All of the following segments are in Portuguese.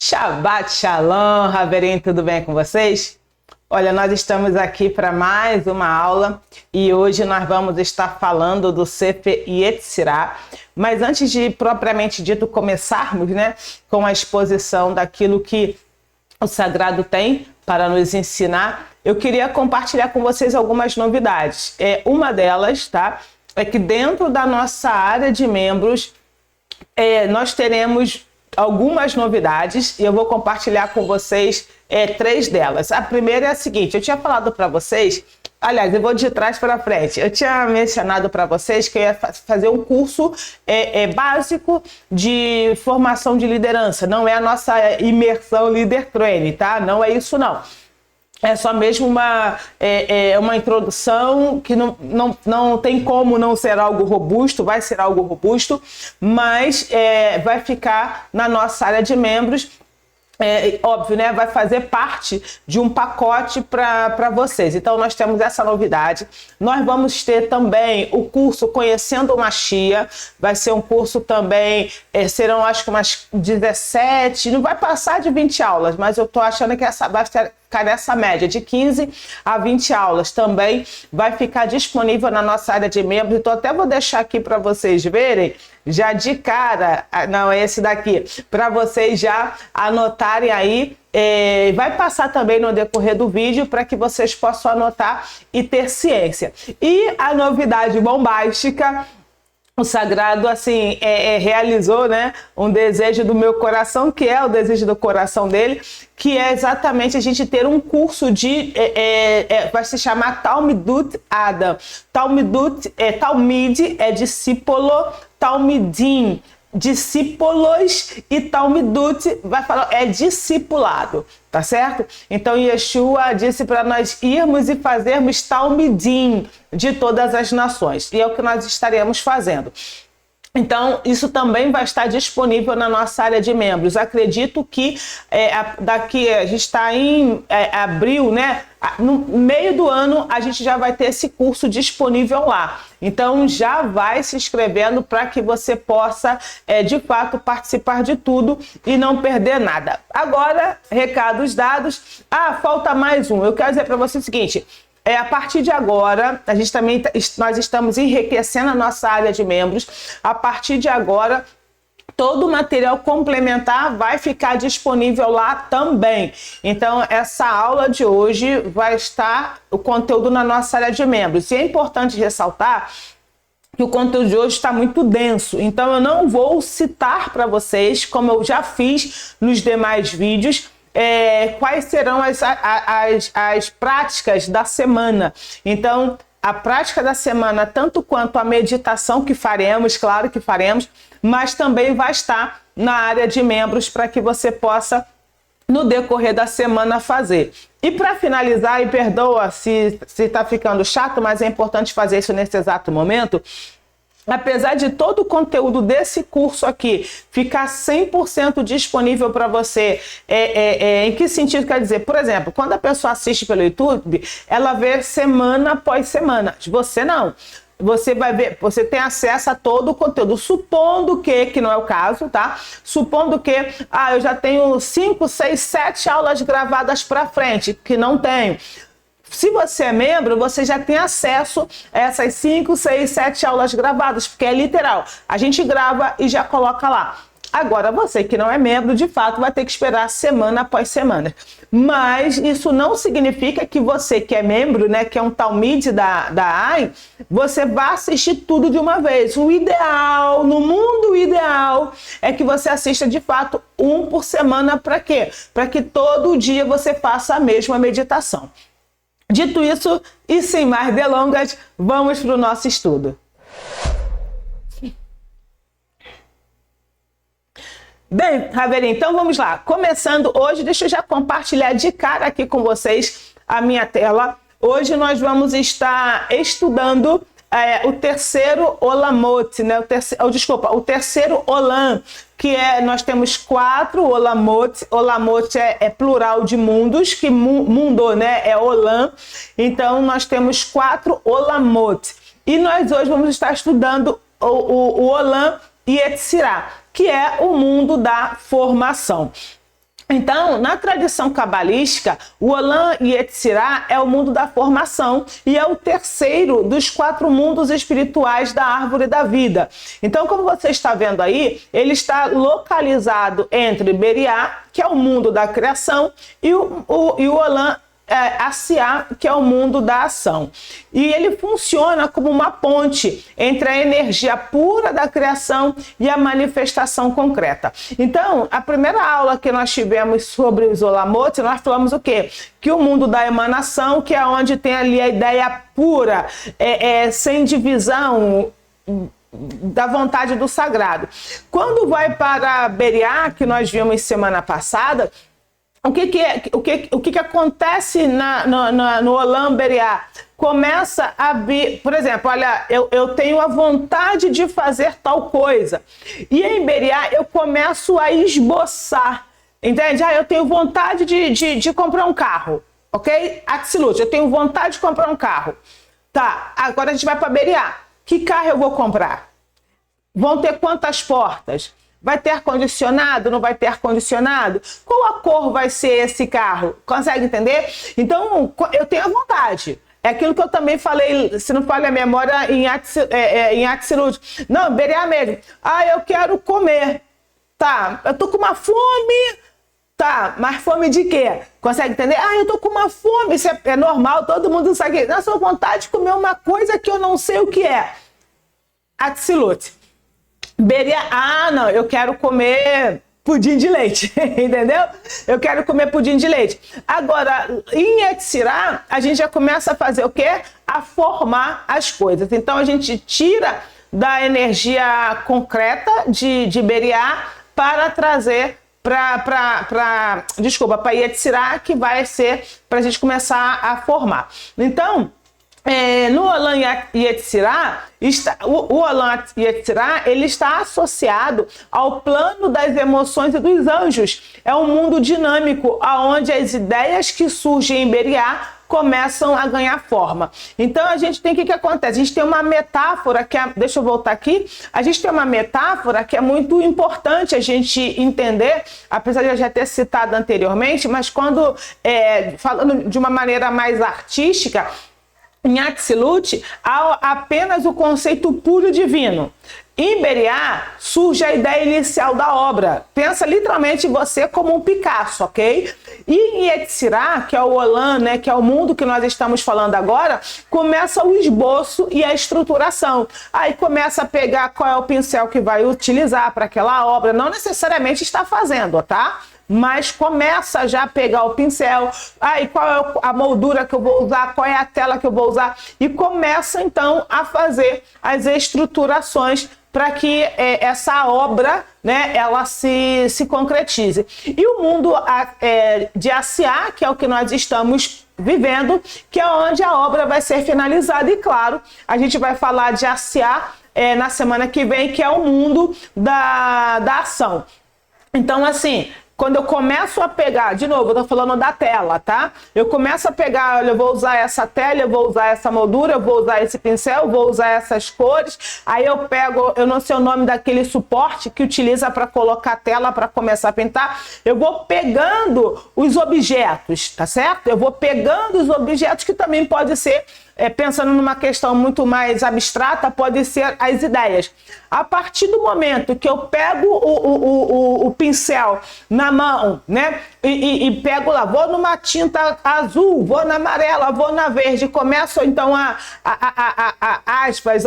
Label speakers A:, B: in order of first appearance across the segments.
A: Shabbat Shalom, Haverim, tudo bem com vocês? Olha, nós estamos aqui para mais uma aula e hoje nós vamos estar falando do Sefer Yetzirah. Mas antes de propriamente dito começarmos, com a exposição daquilo que o Sagrado tem para nos ensinar, eu queria compartilhar com vocês algumas novidades. Uma delas, é que dentro da nossa área de membros, nós teremos algumas novidades e eu vou compartilhar com vocês 3 delas. A primeira é a seguinte: eu tinha falado para vocês, aliás, eu vou de trás para frente, eu tinha mencionado para vocês que eu ia fazer um curso básico de formação de liderança. Não é a nossa imersão Leader Training, tá? Não é isso não. É só mesmo uma introdução que não tem como não ser algo robusto, vai ser algo robusto, mas vai ficar na nossa área de membros. Óbvio, vai fazer parte de um pacote para vocês. Então nós temos essa novidade. Nós vamos ter também o curso Conhecendo o Mashiach. Vai ser um curso também, serão acho que umas 17, não vai passar de 20 aulas, mas eu tô achando que essa vai ficar nessa média de 15 a 20 aulas. Também vai ficar disponível na nossa área de membros. Então até vou deixar aqui para vocês verem já de cara, não é esse daqui, para vocês já anotarem aí. Vai passar também no decorrer do vídeo para que vocês possam anotar e ter ciência. E a novidade bombástica, o Sagrado assim realizou, um desejo do meu coração, que é o desejo do coração dele, que é exatamente a gente ter um curso de vai se chamar Talmidut Adam. Talmid é discípulo, Talmidim, discípulos, e Talmidut vai falar discipulado, tá certo? Então Yeshua disse para nós irmos e fazermos Talmidim de todas as nações, e é o que nós estaremos fazendo. Então, isso também vai estar disponível na nossa área de membros. Acredito que daqui, a gente está em abril, no meio do ano, a gente já vai ter esse curso disponível lá. Então, já vai se inscrevendo para que você possa, de fato, participar de tudo e não perder nada. Agora, recados dados. Falta mais um. Eu quero dizer para você o seguinte: a partir de agora, nós estamos enriquecendo a nossa área de membros. A partir de agora, todo o material complementar vai ficar disponível lá também. Então, essa aula de hoje vai estar o conteúdo na nossa área de membros. E é importante ressaltar que o conteúdo de hoje está muito denso. Então, eu não vou citar para vocês, como eu já fiz nos demais vídeos, quais serão as práticas da semana. Então, a prática da semana, tanto quanto a meditação que faremos, claro que faremos, mas também vai estar na área de membros para que você possa, no decorrer da semana, fazer. E para finalizar, e perdoa se está ficando chato, mas é importante fazer isso nesse exato momento. Apesar de todo o conteúdo desse curso aqui ficar 100% disponível para você, em que sentido quer dizer? Por exemplo, quando a pessoa assiste pelo YouTube, ela vê semana após semana. Você não. Você vai ver, você tem acesso a todo o conteúdo, supondo que não é o caso, tá? Supondo que, eu já tenho 5, 6, 7 aulas gravadas para frente, que não tenho. Se você é membro, você já tem acesso a essas 5, 6, 7 aulas gravadas, porque é literal. A gente grava e já coloca lá. Agora, você que não é membro, de fato, vai ter que esperar semana após semana. Mas isso não significa que você que é membro, que é um Talmid da AI, você vai assistir tudo de uma vez. O ideal, no mundo ideal, é que você assista de fato um por semana. Para quê? Para que todo dia você faça a mesma meditação. Dito isso, e sem mais delongas, vamos para o nosso estudo. Bem, Haverim, então vamos lá. Começando hoje, deixa eu já compartilhar de cara aqui com vocês a minha tela. Hoje nós vamos estar estudando o terceiro Olamot, o terceiro Olam, que nós temos 4 Olamot. Olamot é plural de mundos, que mundo, é Olam. Então nós temos 4 Olamot. E nós hoje vamos estar estudando o Olam Yetzirah, que é o mundo da formação. Então, na tradição cabalística, o Olam e Yetzirah é o mundo da formação e é o terceiro dos 4 mundos espirituais da árvore da vida. Então, como você está vendo aí, ele está localizado entre Beriá, que é o mundo da criação, e o Olam Asiá, que é o mundo da ação. E ele funciona como uma ponte entre a energia pura da criação e a manifestação concreta. Então, a primeira aula que nós tivemos sobre os Olamot, nós falamos o quê? Que o mundo da emanação, que é onde tem ali a ideia pura, sem divisão, da vontade do sagrado. Quando vai para Beriá, que nós vimos semana passada, o que acontece no Olam Beriá? Começa a vir, por exemplo, olha, eu tenho a vontade de fazer tal coisa. E em Beriá eu começo a esboçar, entende? Eu tenho vontade de comprar um carro, ok? Atzilut, eu tenho vontade de comprar um carro. Tá, agora a gente vai para Beriá. Que carro eu vou comprar? Vão ter quantas portas? Vai ter ar-condicionado? Não vai ter ar-condicionado? Qual a cor vai ser esse carro? Consegue entender? Então, eu tenho a vontade. É aquilo que eu também falei, se não falha a memória, em Atzilut. Não, Beriá mesmo. Eu quero comer. Tá, eu tô com uma fome. Tá, mas fome de quê? Consegue entender? Eu tô com uma fome. Isso é normal, todo mundo sabe. Eu sou vontade de comer uma coisa que eu não sei o que é. Atzilut. Beriá, não, eu quero comer pudim de leite, entendeu? Eu quero comer pudim de leite. Agora, em Yetzirah, a gente já começa a fazer o quê? A formar as coisas. Então, a gente tira da energia concreta de Beriá para trazer para Yetzirah, que vai ser para a gente começar a formar. Então, no Olam Yetzirah, o Olam Yetzirah, ele está associado ao plano das emoções e dos anjos. É um mundo dinâmico, onde as ideias que surgem em Beriá começam a ganhar forma. Então, a gente tem o que acontece? A gente tem uma metáfora que deixa eu voltar aqui. A gente tem uma metáfora que é muito importante a gente entender, apesar de eu já ter citado anteriormente, mas quando, falando de uma maneira mais artística, em Atzilut, há apenas o conceito puro divino. Em Beriá, surge a ideia inicial da obra. Pensa literalmente você como um Picasso, ok? E em Yetzirah, que é o Olam, né, que é o mundo que nós estamos falando agora, começa o esboço e a estruturação. Aí começa a pegar qual é o pincel que vai utilizar para aquela obra. Não necessariamente está fazendo, tá? Mas começa já a pegar o pincel, qual é a moldura que eu vou usar, qual é a tela que eu vou usar, e começa então a fazer as estruturações para que essa obra, né, ela se concretize. E o mundo de Asiá, que é o que nós estamos vivendo, que é onde a obra vai ser finalizada, e claro, a gente vai falar de Asiá na semana que vem, que é o mundo da ação. Então, assim, quando eu começo a pegar, de novo, eu tô falando da tela, tá? Eu começo a pegar, olha, eu vou usar essa tela, eu vou usar essa moldura, eu vou usar esse pincel, eu vou usar essas cores. Aí eu pego, eu não sei o nome daquele suporte que utiliza para colocar a tela para começar a pintar. Eu vou pegando os objetos, tá certo? Eu vou pegando os objetos, que também pode ser, pensando numa questão muito mais abstrata, pode ser as ideias. A partir do momento que eu pego o pincel na mão, né, e pego lá, vou numa tinta azul, vou na amarela, vou na verde, começo então a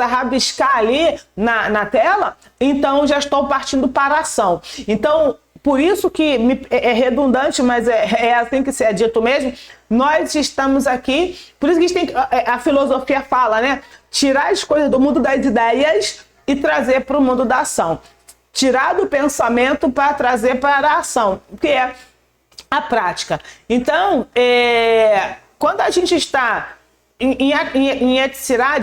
A: rabiscar ali na tela, então já estou partindo para a ação. Então, por isso que é redundante, mas é assim que se é dito mesmo, nós estamos aqui, por isso que a filosofia fala, né? Tirar as coisas do mundo das ideias e trazer para o mundo da ação. Tirar do pensamento para trazer para a ação, que é a prática. Então, quando a gente está em Yetzirah,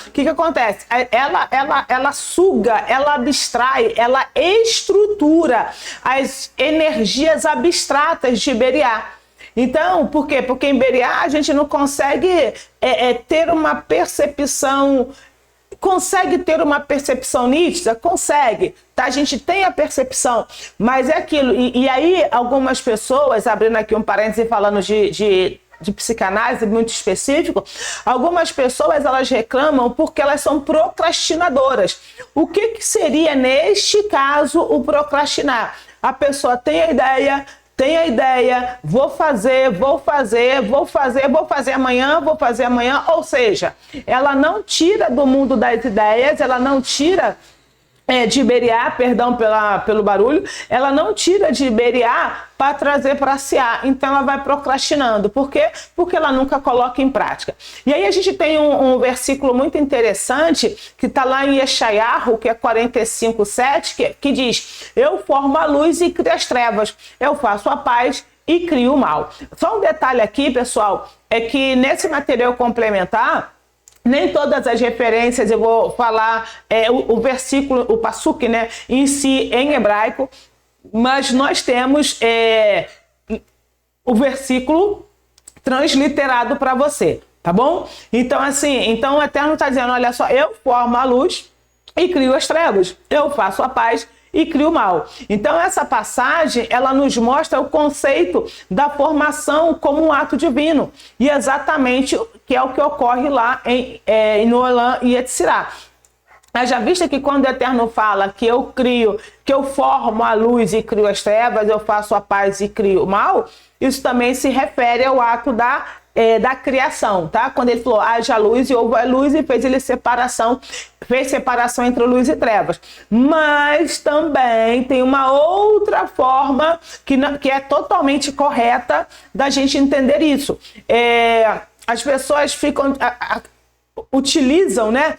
A: o que acontece? Ela suga, ela abstrai, ela estrutura as energias abstratas de Beriá. Então, por quê? Porque em Beriá a gente não consegue ter uma percepção consegue ter uma percepção nítida? Consegue, tá? A gente tem a percepção, mas é aquilo. E aí, algumas pessoas, abrindo aqui um parênteses falando de psicanálise muito específico, algumas pessoas elas reclamam porque elas são procrastinadoras. O que seria, neste caso, o procrastinar? A pessoa tem a ideia, vou fazer amanhã, ou seja, ela não tira do mundo das ideias, ela não tira de Iberiá, perdão pelo barulho, ela não tira de Iberiá para trazer para Ciá, então ela vai procrastinando. Por quê? Porque ela nunca coloca em prática. E aí a gente tem um versículo muito interessante, que está lá em Yeshayahu, que é 45:7, que diz: eu formo a luz e crio as trevas, eu faço a paz e crio o mal. Só um detalhe aqui, pessoal, é que nesse material complementar, nem todas as referências eu vou falar o versículo, o pasuk, né, em si, em hebraico, mas nós temos o versículo transliterado para você, tá bom? Então, assim, o Eterno está dizendo, olha só, eu formo a luz e crio as trevas, eu faço a paz e cria o mal. Então essa passagem, ela nos mostra o conceito da formação como um ato divino, e exatamente que é o que ocorre lá em Nolan e Yetzirah. Já viste que quando o Eterno fala que eu crio, que eu formo a luz e crio as trevas, eu faço a paz e crio o mal, isso também se refere ao ato da criação, tá? Quando ele falou, haja luz e houve a luz, e fez separação entre luz e trevas. Mas também tem uma outra forma que é totalmente correta da gente entender isso. As pessoas utilizam, né,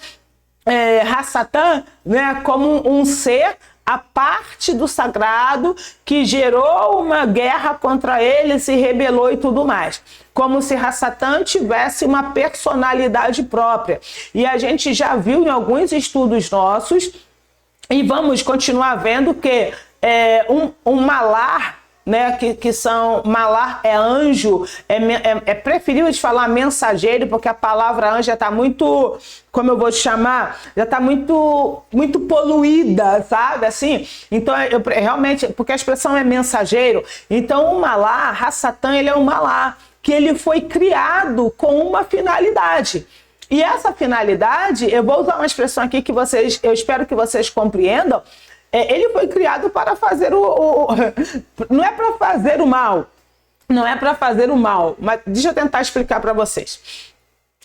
A: Hassatan, né, como um ser a parte do sagrado que gerou uma guerra contra ele, se rebelou e tudo mais. Como se Hassatan tivesse uma personalidade própria. E a gente já viu em alguns estudos nossos, e vamos continuar vendo, que um malar, né, que são, malar é anjo, é preferível de falar mensageiro, porque a palavra anjo já está muito, como eu vou te chamar, já está muito poluída, sabe, assim, então realmente, porque a expressão é mensageiro, então o malar, Hassatan, ele é um malar, que ele foi criado com uma finalidade. E essa finalidade, eu vou usar uma expressão aqui que eu espero que vocês compreendam, ele foi criado para fazer não é para fazer o mal, não é para fazer o mal, mas deixa eu tentar explicar para vocês.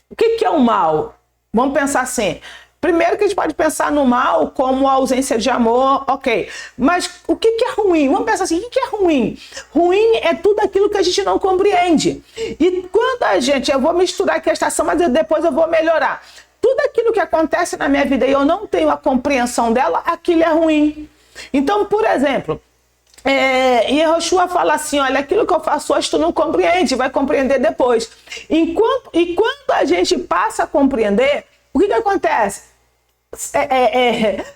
A: O que é o mal? Vamos pensar assim. Primeiro que a gente pode pensar no mal como a ausência de amor, ok. Mas o que é ruim? Vamos pensar assim, o que é ruim? Ruim é tudo aquilo que a gente não compreende. E quando eu vou misturar aqui a estação, mas depois eu vou melhorar. Tudo aquilo que acontece na minha vida e eu não tenho a compreensão dela, aquilo é ruim. Então, por exemplo, Yehoshua fala assim, olha, aquilo que eu faço hoje tu não compreende, vai compreender depois. E quando a gente passa a compreender, o que acontece?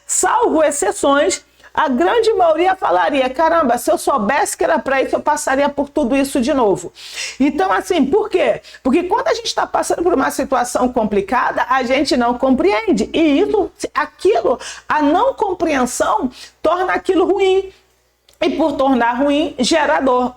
A: Salvo exceções, a grande maioria falaria, caramba, se eu soubesse que era para isso, eu passaria por tudo isso de novo. Então, assim, por quê? Porque quando a gente está passando por uma situação complicada, a gente não compreende. E a não compreensão torna aquilo ruim. E por tornar ruim, gerador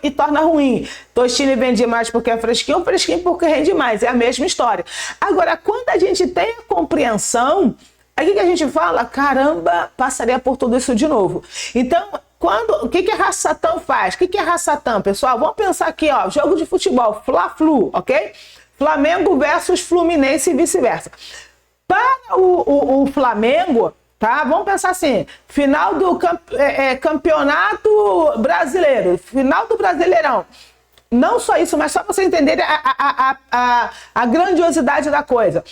A: e torna ruim. Tostine vende mais porque é fresquinho porque rende mais. É a mesma história. Agora, quando a gente tem a compreensão, aí o que a gente fala? Caramba, passaria por tudo isso de novo. Então, o que a Hassatan faz? O que é Hassatan, pessoal? Vamos pensar aqui, ó, jogo de futebol, Fla-Flu, ok? Flamengo versus Fluminense e vice-versa. Para o Flamengo, tá? Vamos pensar assim, final do campeonato brasileiro, final do Brasileirão. Não só isso, mas só para vocês entenderem a grandiosidade da coisa.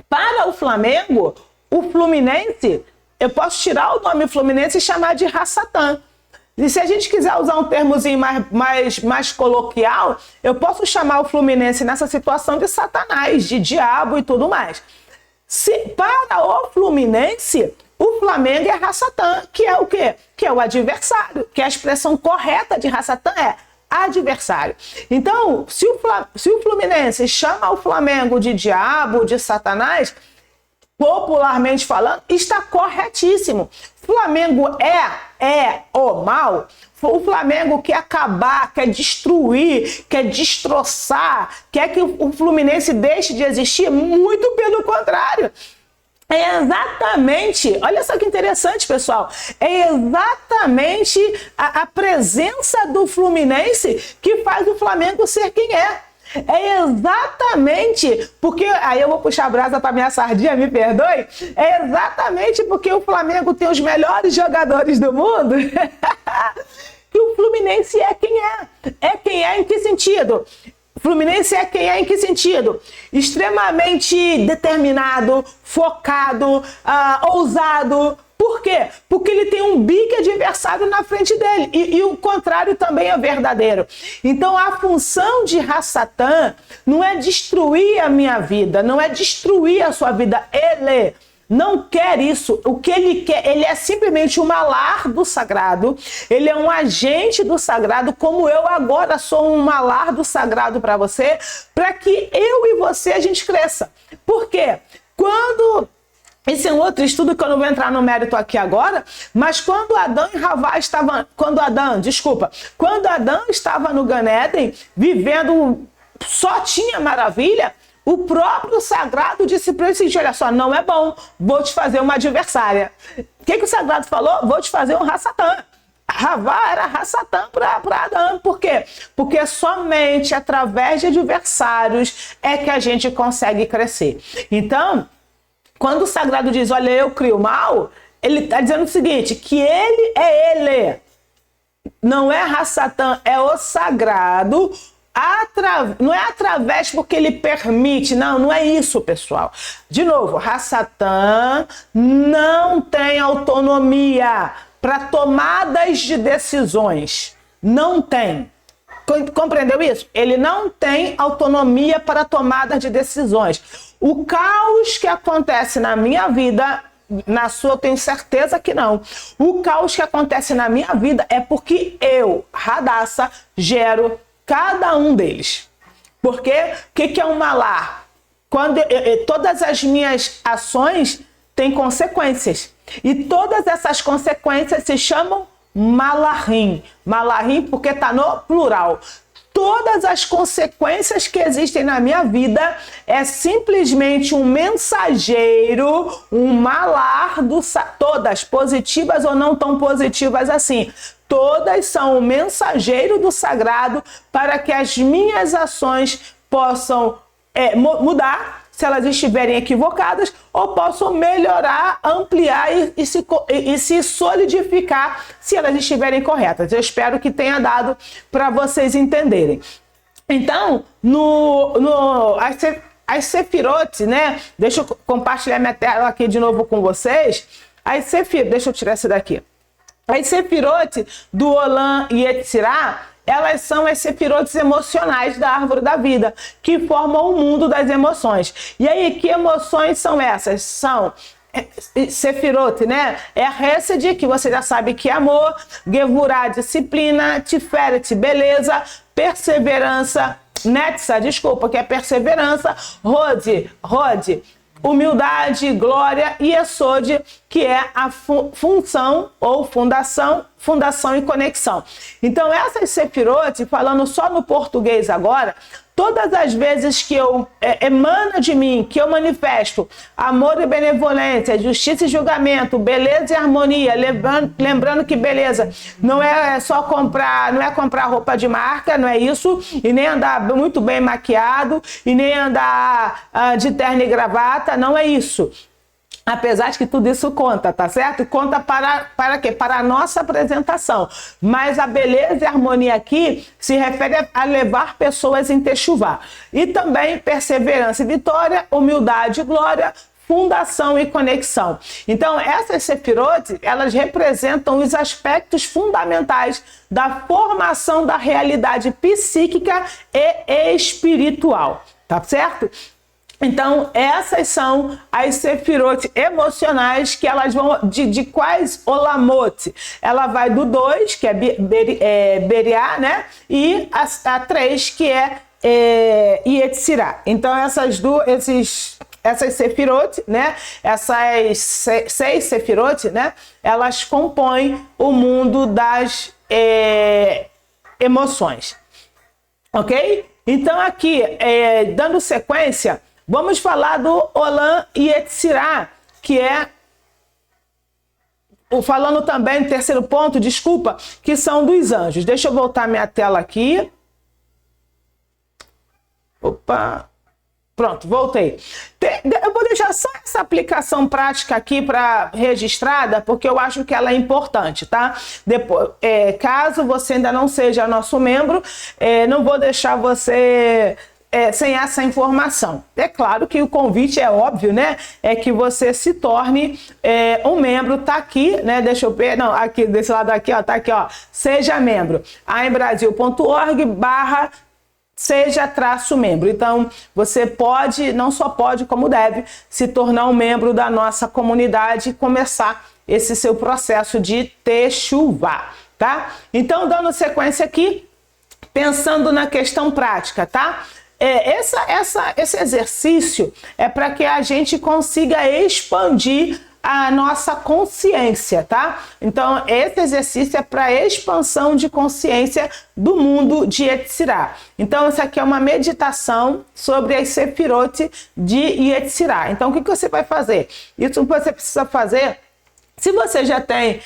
A: Para o Flamengo, o Fluminense, eu posso tirar o nome Fluminense e chamar de Hassatan. E se a gente quiser usar um termozinho mais coloquial, eu posso chamar o Fluminense nessa situação de Satanás, de diabo e tudo mais. Para o Fluminense, o Flamengo é Hassatan, que é o quê? Que é o adversário, que a expressão correta de Hassatan é adversário. Então, se o Fluminense chama o Flamengo de diabo, de Satanás, popularmente falando, está corretíssimo. Flamengo é o mal. O Flamengo quer acabar, quer destruir, quer destroçar, quer que o Fluminense deixe de existir? Muito pelo contrário. É exatamente, olha só que interessante, pessoal, é exatamente a presença do Fluminense que faz o Flamengo ser quem é. É exatamente porque, aí eu vou puxar a brasa para minha sardinha, me perdoe, é exatamente porque o Flamengo tem os melhores jogadores do mundo que o Fluminense é quem é. É quem é em que sentido? Fluminense é quem é em que sentido? Extremamente determinado, focado, ousado. Por quê? Porque ele tem um big adversário na frente dele. E o contrário também é verdadeiro. Então a função de Hasatan não é destruir a minha vida, não é destruir a sua vida. Ele não quer isso. O que ele quer, ele é simplesmente um malar do sagrado. Ele é um agente do sagrado, como eu agora sou um malar do sagrado para você, para que eu e você a gente cresça. Por quê? Esse é um outro estudo que eu não vou entrar no mérito aqui agora, mas quando Adão e Havá estavam, quando Adão estava no Gan Éden, vivendo, só tinha maravilha, o próprio sagrado disse para ele assim, olha só, não é bom, vou te fazer uma adversária. O que o sagrado falou? Vou te fazer um Hasatan. Havá era Hasatan para Adão. Por quê? Porque somente através de adversários é que a gente consegue crescer. Então, quando o sagrado diz, olha, eu crio o mal, ele está dizendo o seguinte, que ele é ele. Não é Hasatan, é o sagrado. Não é através porque ele permite. Não é isso, pessoal. De novo, Hasatan não tem autonomia para tomadas de decisões. Não tem. Compreendeu isso? Ele não tem autonomia para tomada de decisões. O caos que acontece na minha vida, na sua eu tenho certeza que não. O caos que acontece na minha vida é porque eu, Radassa, gero cada um deles. Porque o que é um malar? Quando todas as minhas ações têm consequências. E todas essas consequências se chamam malarim. Malarim porque está no plural. Todas as consequências que existem na minha vida é simplesmente um mensageiro, um malar, todas positivas ou não tão positivas assim. Todas são um mensageiro do sagrado para que as minhas ações possam mudar, se elas estiverem equivocadas, ou possam melhorar, ampliar e se solidificar se elas estiverem corretas. Eu espero que tenha dado para vocês entenderem. Então, as Sefirot, né? Deixa eu compartilhar minha tela aqui de novo com vocês. As Sefirot, deixa eu tirar esse daqui. As Sefirot do Olam e Yetzirah, elas são as sefirotes emocionais da árvore da vida, que formam o mundo das emoções. E aí, que emoções são essas? São Sefirot, né? É Hesed, que você já sabe que é amor, Gevurah, disciplina, Tiferet, beleza, perseverança, Netzah, desculpa, que é perseverança, Hod, humildade, glória, e Esod, que é a função ou fundação e conexão. Então essas Sefirot, falando só no português agora, todas as vezes que eu emana de mim, que eu manifesto amor e benevolência, justiça e julgamento, beleza e harmonia, lembrando que beleza não é só comprar, não é comprar roupa de marca, não é isso, e nem andar muito bem maquiado, e nem andar de terno e gravata, não é isso. Apesar de que tudo isso conta, tá certo? Conta para quê? Para a nossa apresentação. Mas a beleza e a harmonia aqui se refere a levar pessoas em techuvá. E também perseverança e vitória, humildade e glória, fundação e conexão. Então, essas Sefirot, elas representam os aspectos fundamentais da formação da realidade psíquica e espiritual, tá certo? Então, essas são as Sefirot emocionais, que elas vão de quais Olamot? Ela vai do 2, que é Beriá, né? E a 3, que é e Yetzirah. Então essas Sefirot, né? Essas seis Sefirot, né? Elas compõem o mundo das emoções, ok? Então aqui, dando sequência, vamos falar do Olam Yetzirah, que é falando também, terceiro ponto, desculpa, que são dos anjos. Deixa eu voltar minha tela aqui. Opa, pronto, voltei. Eu vou deixar só essa aplicação prática aqui para registrada, porque eu acho que ela é importante, tá? Depois, caso você ainda não seja nosso membro, não vou deixar você sem essa informação. É claro que o convite é óbvio, né? É que você se torne um membro. Tá aqui, né? Deixa eu ver. Não, aqui desse lado aqui, ó, tá aqui, ó. Seja membro. aembrasil.org/seja-membro. Então, você pode, não só pode, como deve, se tornar um membro da nossa comunidade e começar esse seu processo de techuvá, tá? Então, dando sequência aqui, pensando na questão prática, tá? Esse exercício é para que a gente consiga expandir a nossa consciência, tá? Então, esse exercício é para expansão de consciência do mundo de Yetzirah. Então, isso aqui é uma meditação sobre as Sefirot de Yetzirah. Então, o que você vai fazer? Isso você precisa fazer. Se você já tem,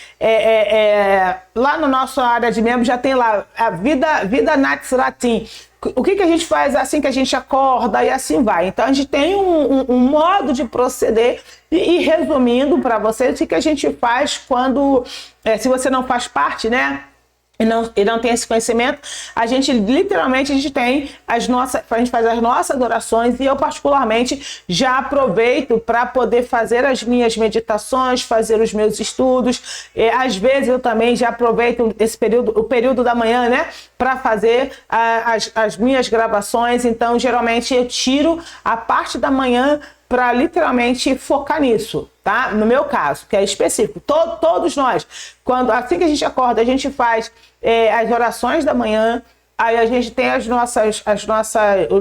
A: lá no nosso área de membros, já tem lá a vida Natsratim. O que a gente faz assim que a gente acorda e assim vai? Então, a gente tem um modo de proceder e resumindo para vocês o que a gente faz quando, se você não faz parte, né? E não tem esse conhecimento, a gente tem a gente faz as nossas orações e eu particularmente já aproveito para poder fazer as minhas meditações, fazer os meus estudos. Às vezes eu também já aproveito o período da manhã, né, para fazer as minhas gravações. Então geralmente eu tiro a parte da manhã para literalmente focar nisso, tá? No meu caso, que é específico. Todos nós, assim que a gente acorda, a gente faz as orações da manhã, aí a gente tem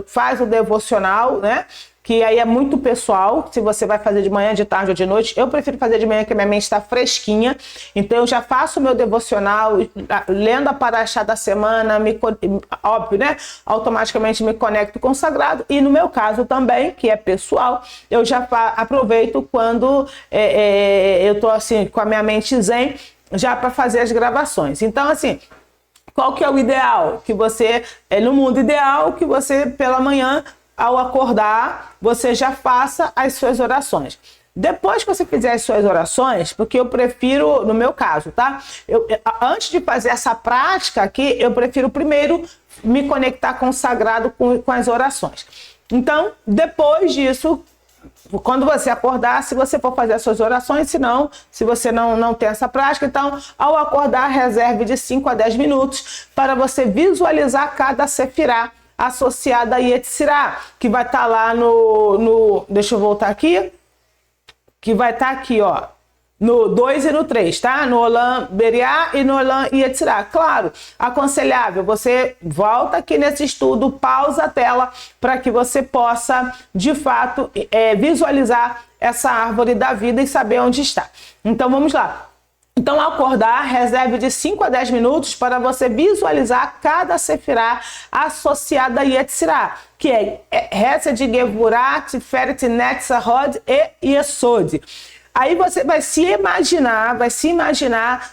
A: faz o devocional, né? Que aí é muito pessoal, se você vai fazer de manhã, de tarde ou de noite. Eu prefiro fazer de manhã, porque minha mente está fresquinha. Então eu já faço o meu devocional, lendo a paraxá da semana, óbvio, né? Automaticamente me conecto com o sagrado. E no meu caso também, que é pessoal, eu já aproveito quando eu tô assim, com a minha mente zen, já para fazer as gravações. Então, assim, qual que é o ideal? Que você, no mundo ideal, que você pela manhã, ao acordar, você já faça as suas orações. Depois que você fizer as suas orações, porque eu prefiro, no meu caso, tá? Antes de fazer essa prática aqui, eu prefiro primeiro me conectar com o sagrado, com as orações. Então, depois disso, quando você acordar, se você for fazer as suas orações, se você não tem essa prática, então, ao acordar, reserve de 5 a 10 minutos para você visualizar cada sefirá associada a Yetzirah, que vai estar lá deixa eu voltar aqui, que vai estar aqui, ó, no 2 e no 3, tá? No Olam Beriá e no Olam Yetzirah. Claro, aconselhável, você volta aqui nesse estudo, pausa a tela, para que você possa, de fato, visualizar essa árvore da vida e saber onde está. Então, vamos lá. Então, ao acordar, reserve de 5 a 10 minutos para você visualizar cada sefirá associada a Yetzirah, que é Hesed, Gevurah, Tiferet, Netzah, e Yesod. Aí você vai se imaginar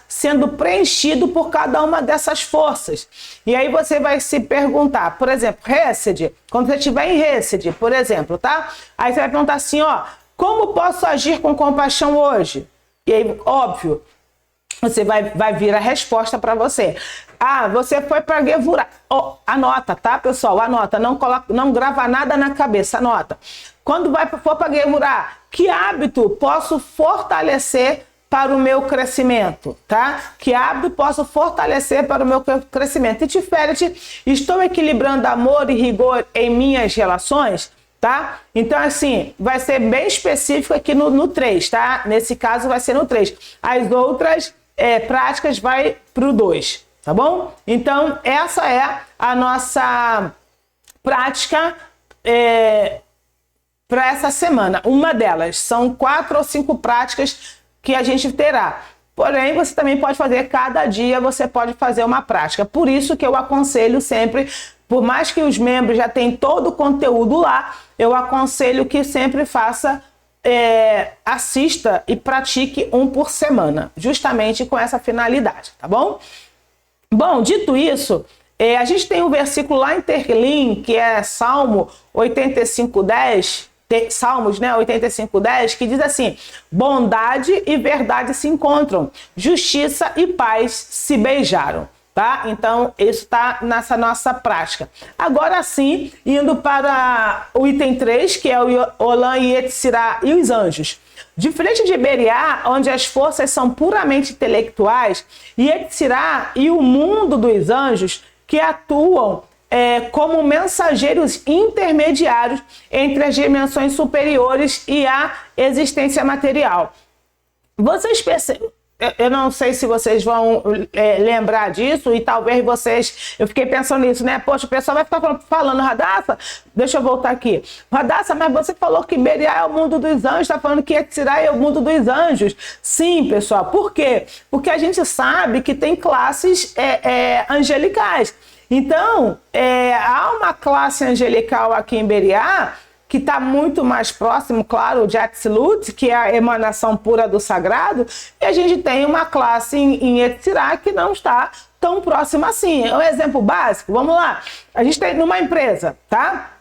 A: sendo preenchido por cada uma dessas forças. E aí você vai se perguntar, por exemplo, Hesed, quando você estiver em Hesed, por exemplo, tá? Aí você vai perguntar assim, ó, como posso agir com compaixão hoje? E aí, óbvio, você vai vir a resposta para você. Ah, você foi para Gevurah. Oh, anota, tá, pessoal? Anota. Não grava nada na cabeça. Anota. Quando for para Gevurah, que hábito posso fortalecer para o meu crescimento, tá? Que hábito posso fortalecer para o meu crescimento? E Tiferet, estou equilibrando amor e rigor em minhas relações? Tá? Então, assim, vai ser bem específico aqui no 3, tá? Nesse caso, vai ser no 3. As outras práticas vai para o 2, tá bom? Então, essa é a nossa prática para essa semana. Uma delas, são 4 ou 5 práticas que a gente terá. Porém, você também pode fazer, cada dia você pode fazer uma prática. Por isso que eu aconselho sempre, por mais que os membros já tenham todo o conteúdo lá, eu aconselho que sempre faça, assista e pratique um por semana, justamente com essa finalidade, tá bom? Bom, dito isso, a gente tem um versículo lá em Terlim, que é Salmo 85:10, Salmos, né, 85:10, que diz assim: bondade e verdade se encontram, justiça e paz se beijaram, tá? Então, isso está nessa nossa prática. Agora sim, indo para o item 3, que é o Olam e Yetzirah e os anjos. Diferente de Beriá, onde as forças são puramente intelectuais, Yetzirah e o mundo dos anjos, que atuam como mensageiros intermediários entre as dimensões superiores e a existência material. Vocês percebem? Eu não sei se vocês vão lembrar disso, e talvez vocês... Eu fiquei pensando nisso, né? Poxa, o pessoal vai ficar falando, Radassa, deixa eu voltar aqui. Radassa, mas você falou que Beriá é o mundo dos anjos, está falando que Yetzirah é o mundo dos anjos. Sim, pessoal. Por quê? Porque a gente sabe que tem classes angelicais. Então, há uma classe angelical aqui em Beriá, que está muito mais próximo, claro, de Atzilut, que é a emanação pura do sagrado, e a gente tem uma classe em Yetzirah que não está tão próxima assim. Um exemplo básico, vamos lá. A gente tem numa empresa, tá?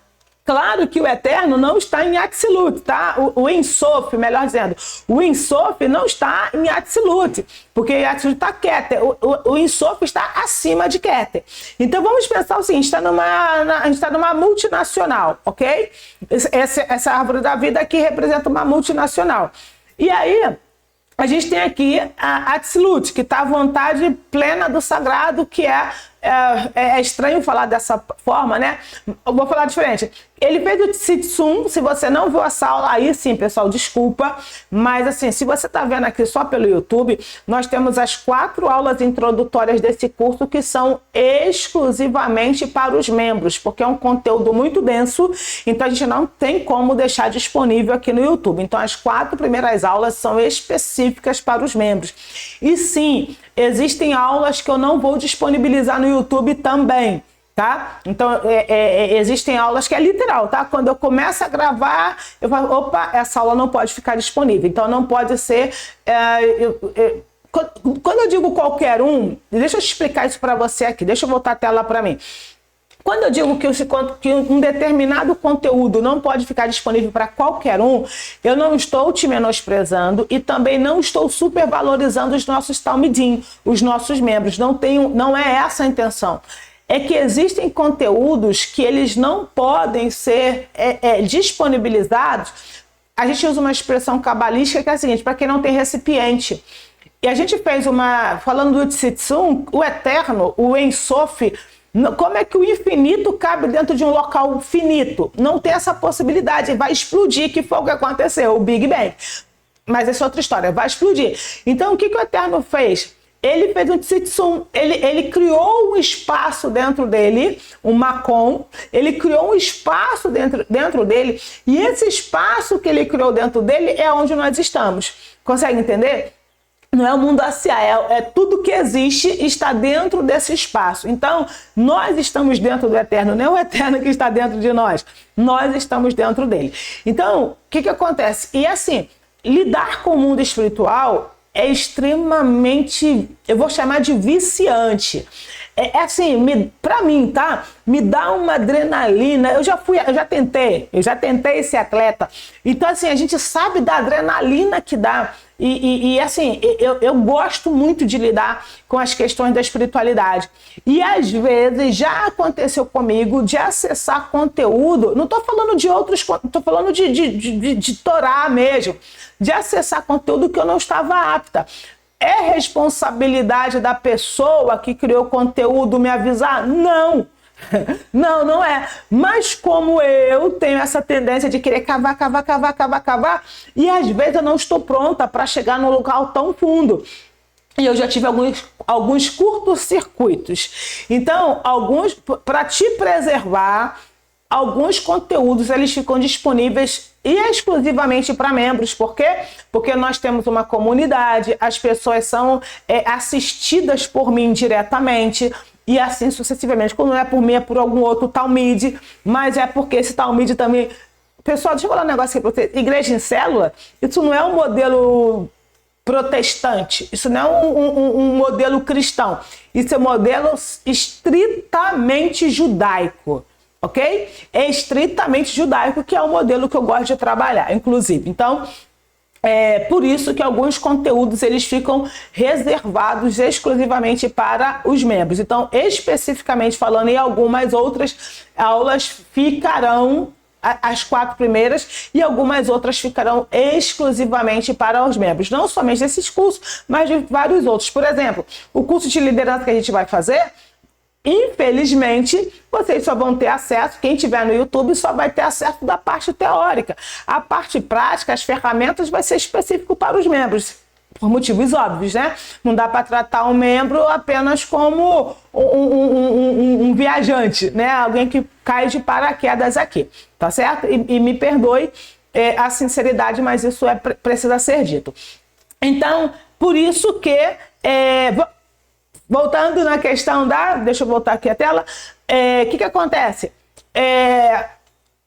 A: Claro que o Eterno não está em Atzilut, tá? O Ein Sof, melhor dizendo, o Ein Sof não está em Atzilut, porque Atzilut está Keter, o Ein Sof está acima de Keter. Então vamos pensar o seguinte, a gente está numa multinacional, ok? Essa árvore da vida aqui representa uma multinacional. E aí, a gente tem aqui a Atzilut, que está à vontade plena do sagrado, que é estranho falar dessa forma, né? Eu vou falar diferente. Ele fez o Tzitsum. Se você não viu essa aula, aí sim, pessoal, desculpa. Mas assim, se você está vendo aqui só pelo YouTube, nós temos as 4 aulas introdutórias desse curso que são exclusivamente para os membros, porque é um conteúdo muito denso, então a gente não tem como deixar disponível aqui no YouTube. Então as 4 primeiras aulas são específicas para os membros. E sim, existem aulas que eu não vou disponibilizar no YouTube também, tá? Então, existem aulas que é literal, tá? Quando eu começo a gravar, eu falo, opa, essa aula não pode ficar disponível. Então, não pode ser... Quando eu digo qualquer um, deixa eu explicar isso para você aqui, deixa eu voltar a tela para mim. Quando eu digo que um determinado conteúdo não pode ficar disponível para qualquer um, eu não estou te menosprezando e também não estou supervalorizando os nossos talmidim, os nossos membros. Não é essa a intenção. É que existem conteúdos que eles não podem ser disponibilizados. A gente usa uma expressão cabalística que é a seguinte, para quem não tem recipiente. E a gente fez falando do Tzitsum, o Eterno, o Ein Sof, como é que o infinito cabe dentro de um local finito? Não tem essa possibilidade, vai explodir, que foi o que aconteceu, o Big Bang. Mas essa é outra história, vai explodir. Então, o que o Eterno fez? Ele fez um Tzitsum, ele criou um espaço dentro dele, um Makom, ele criou um espaço dentro dele, e esse espaço que ele criou dentro dele é onde nós estamos. Consegue entender? Não é o mundo ACA, é tudo que existe está dentro desse espaço. Então, nós estamos dentro do Eterno, não é o Eterno que está dentro de nós. Nós estamos dentro dele. Então, o que acontece? E assim, lidar com o mundo espiritual é extremamente, eu vou chamar de viciante. Assim, pra mim, tá? Me dá uma adrenalina. Eu já tentei ser atleta. Então, assim, a gente sabe da adrenalina que dá. E assim, eu gosto muito de lidar com as questões da espiritualidade. E às vezes já aconteceu comigo de acessar conteúdo, não estou falando de outros, estou falando de Torá mesmo, de acessar conteúdo que eu não estava apta. É responsabilidade da pessoa que criou o conteúdo me avisar? Não. Não é. Mas como eu tenho essa tendência de querer cavar, e às vezes eu não estou pronta para chegar num local tão fundo. E eu já tive alguns curtos-circuitos. Então, para te preservar, alguns conteúdos eles ficam disponíveis exclusivamente para membros. Por quê? Porque nós temos uma comunidade, as pessoas são assistidas por mim diretamente, e assim sucessivamente. Quando não é por mim, é por algum outro talmide, mas é porque esse talmide também... Pessoal, deixa eu falar um negócio aqui para vocês. Igreja em célula, isso não é um modelo protestante, isso não é um modelo cristão, isso é um modelo estritamente judaico, ok? É estritamente judaico, que é o modelo que eu gosto de trabalhar, inclusive. Então, é por isso que alguns conteúdos eles ficam reservados exclusivamente para os membros. Então, especificamente falando, em algumas outras aulas ficarão as 4 primeiras e algumas outras ficarão exclusivamente para os membros. Não somente desses cursos, mas de vários outros. Por exemplo, o curso de liderança que a gente vai fazer, infelizmente, vocês só vão ter acesso, quem tiver no YouTube só vai ter acesso da parte teórica. A parte prática, as ferramentas, vai ser específico para os membros. Por motivos óbvios, né? Não dá para tratar um membro apenas como um viajante, né? Alguém que cai de paraquedas aqui, tá certo? E me perdoe a sinceridade, mas isso precisa ser dito. Então, por isso que, voltando na questão deixa eu voltar aqui a tela, que acontece?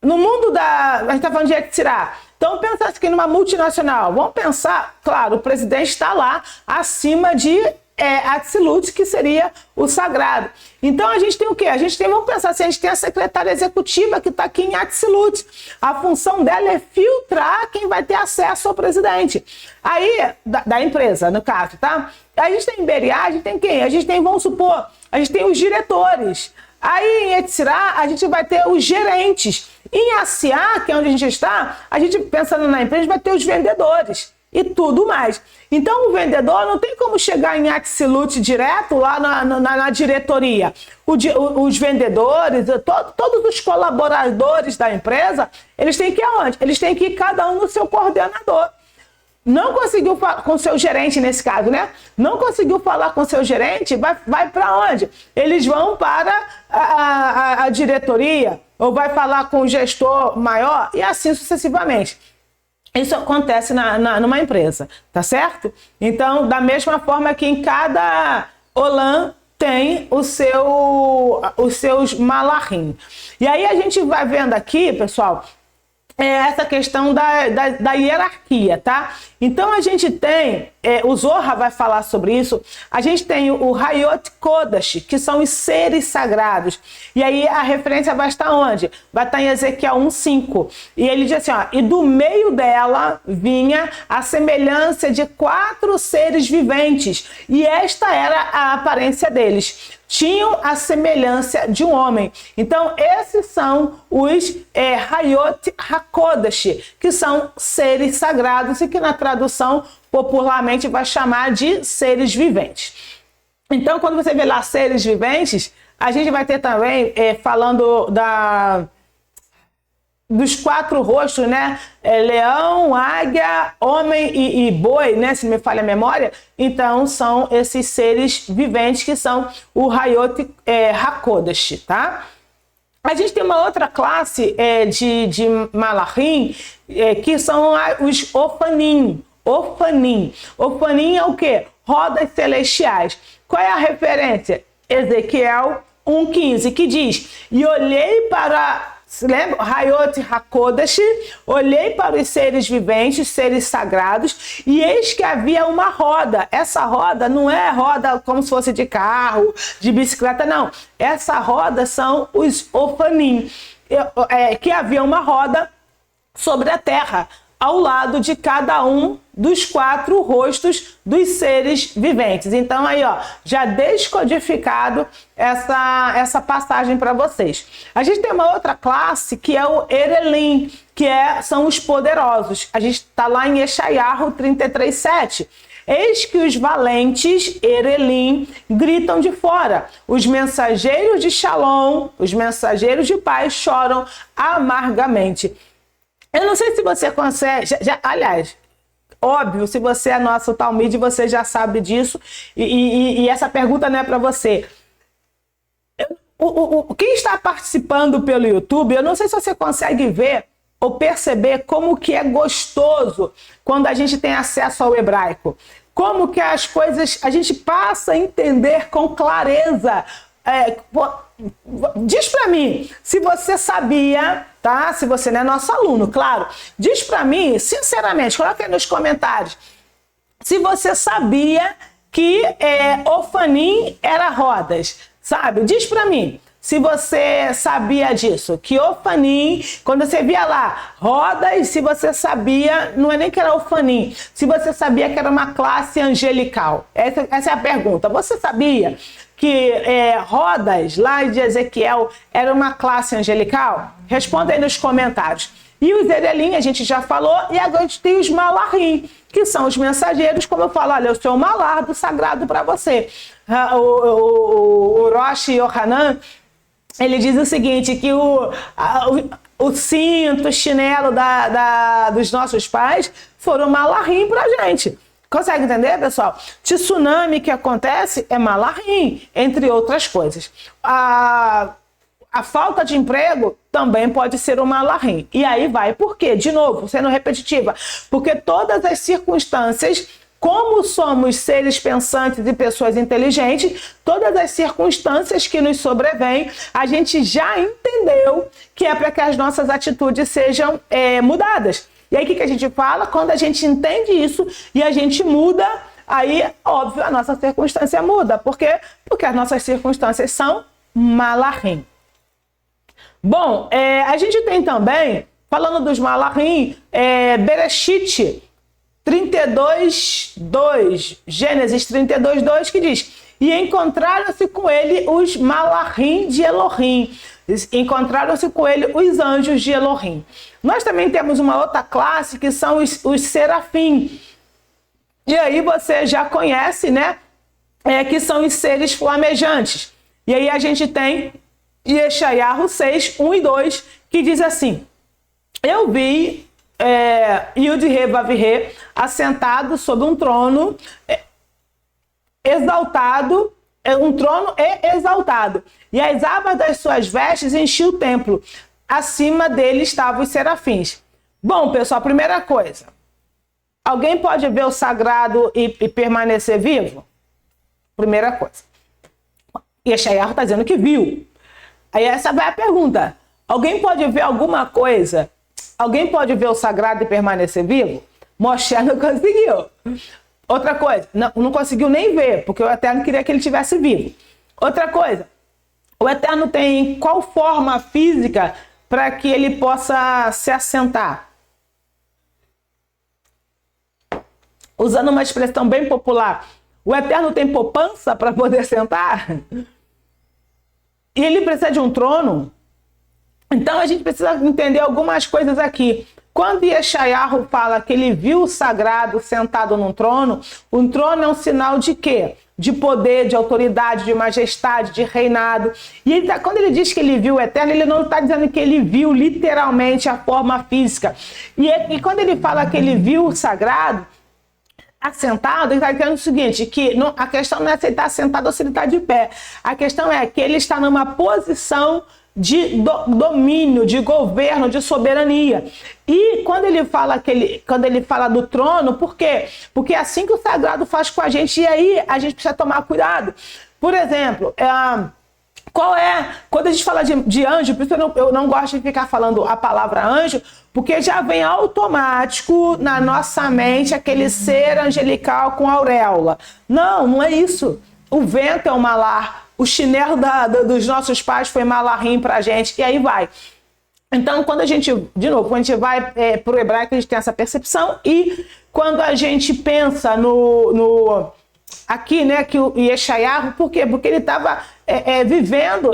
A: No mundo a gente está falando de Yetzirah. Então, pensa aqui numa multinacional. Vamos pensar, claro, o presidente está lá acima de Atzilut, que seria o sagrado. Então, a gente tem o quê? Vamos pensar assim, a gente tem a secretária executiva que está aqui em Atzilut. A função dela é filtrar quem vai ter acesso ao presidente. Aí, da empresa, no caso, tá? A gente tem em Beriá, a gente tem quem? A gente tem, vamos supor, a gente tem os diretores. Aí, em Yetzirah, a gente vai ter os gerentes. Em Asiá, que é onde a gente está, a gente, pensando na empresa, vai ter os vendedores e tudo mais. Então, o vendedor não tem como chegar em Atzilut direto lá na diretoria. Os vendedores, todos os colaboradores da empresa, eles têm que ir aonde? Eles têm que ir cada um no seu coordenador. Não conseguiu falar com seu gerente nesse caso, né? Não conseguiu falar com seu gerente, vai para onde? Eles vão para a diretoria, ou vai falar com o gestor maior, e assim sucessivamente. Isso acontece numa empresa, tá certo? Então, da mesma forma que em cada Olam tem os seus malachim. E aí a gente vai vendo aqui, pessoal, essa questão da hierarquia, tá? Então a gente tem, o Zohar vai falar sobre isso, a gente tem o Hayot Kodash, que são os seres sagrados. E aí a referência vai estar onde? Vai estar em Ezequiel 1:5. E ele diz assim, ó, e do meio dela vinha a semelhança de 4 seres viventes, e esta era a aparência deles. Tinham a semelhança de um homem. Então, esses são os Hayot HaKodesh, que são seres sagrados e que na tradução popularmente vai chamar de seres viventes. Então, quando você vê lá seres viventes, a gente vai ter também, falando dos 4 rostos, né? Leão, águia, homem e boi, né? Se não me falha a memória. Então, são esses seres viventes que são o Hayot HaKodesh, tá? A gente tem uma outra classe de malachim, que são os Ofanim. Ofanim é o quê? Rodas celestiais. Qual é a referência? Ezequiel 1:15, que diz, e olhei para... Se lembra? Hayot HaKodesh, olhei para os seres viventes, seres sagrados, e eis que havia uma roda. Essa roda não é roda como se fosse de carro, de bicicleta, não. Essa roda são os Ofanim, que havia uma roda sobre a terra, ao lado de cada um dos 4 rostos dos seres viventes. Então aí, ó, já descodificado essa passagem para vocês. A gente tem uma outra classe que é o Erelim, que são os poderosos. A gente está lá em Yeshayahu 33:7. Eis que os valentes, Erelim, gritam de fora. Os mensageiros de Shalom, os mensageiros de paz, choram amargamente. Eu não sei se você consegue... aliás, óbvio, se você é nosso Talmide, você já sabe disso. E essa pergunta não é para você. quem está participando pelo YouTube, eu não sei se você consegue ver ou perceber como que é gostoso quando a gente tem acesso ao hebraico. Como que as coisas a gente passa a entender com clareza. Diz para mim, se você sabia, tá? Se você não é nosso aluno, claro. Diz para mim, sinceramente, coloca aí nos comentários, se você sabia que Ofanim era rodas, sabe? Diz para mim. Se você sabia disso, que Ofanim, quando você via lá rodas, se você sabia, não é nem que era Ofanim, se você sabia que era uma classe angelical. Essa é a pergunta. Você sabia que rodas, lá de Ezequiel, era uma classe angelical? Responda aí nos comentários. E os Erelim, a gente já falou, e agora a gente tem os Malachim, que são os mensageiros, como eu falo, olha, eu sou o malar do sagrado para você. O Rosh Yohanan, ele diz o seguinte, que o cinto, o chinelo dos nossos pais foram malachim pra gente. Consegue entender, pessoal? Tsunami que acontece é malachim, entre outras coisas. A falta de emprego também pode ser um malachim. E aí vai, por quê? De novo, sendo repetitiva, porque todas as circunstâncias, como somos seres pensantes e pessoas inteligentes, todas as circunstâncias que nos sobrevêm, a gente já entendeu que é para que as nossas atitudes sejam mudadas. E aí o que a gente fala? Quando a gente entende isso e a gente muda, aí, óbvio, a nossa circunstância muda. Por quê? Porque as nossas circunstâncias são malachim. Bom, a gente tem também, falando dos malachim, Bereshit 32:2, Gênesis 32:2, que diz: e encontraram-se com ele os malachim de Elohim. Encontraram-se com ele os anjos de Elohim. Nós também temos uma outra classe que são os serafim. E aí você já conhece, né? Que são os seres flamejantes. E aí a gente tem Yeshayahu 6:1 e 2, que diz assim: eu vi Yud-He Vav-He assentado sobre um trono exaltado, um trono exaltado, e as abas das suas vestes enchiam o templo. Acima dele estavam os serafins. Bom, pessoal, primeira coisa, alguém pode ver o sagrado e permanecer vivo? Primeira coisa. Yeshayahu está dizendo que viu. Aí essa vai a pergunta: alguém pode ver alguma coisa? Alguém pode ver o sagrado e permanecer vivo? Moshe não conseguiu. Outra coisa, não conseguiu nem ver, porque o Eterno queria que ele estivesse vivo. Outra coisa, o Eterno tem qual forma física para que ele possa se assentar? Usando uma expressão bem popular, o Eterno tem poupança para poder sentar? E ele precisa de um trono? Então a gente precisa entender algumas coisas aqui. Quando Yeshayahu fala que ele viu o sagrado sentado num trono, um trono é um sinal de quê? De poder, de autoridade, de majestade, de reinado. E quando ele diz que ele viu o Eterno, ele não está dizendo que ele viu literalmente a forma física. E quando ele fala que ele viu o sagrado assentado, ele está dizendo o seguinte, que a questão não é se ele está sentado ou se ele está de pé. A questão é que ele está numa posição de domínio, de governo, de soberania. E quando ele fala do trono, por quê? Porque é assim que o sagrado faz com a gente, e aí a gente precisa tomar cuidado. Por exemplo, quando a gente fala de anjo, por isso eu não gosto de ficar falando a palavra anjo, porque já vem automático na nossa mente aquele ser angelical com auréola. Não é isso. O vento é um malar. O chinelo dos nossos pais foi malachim pra gente, e aí vai. Então, quando a gente vai pro hebraico, a gente tem essa percepção, e quando a gente pensa aqui, né, que o Yeshayahu, por quê? Porque ele estava vivendo,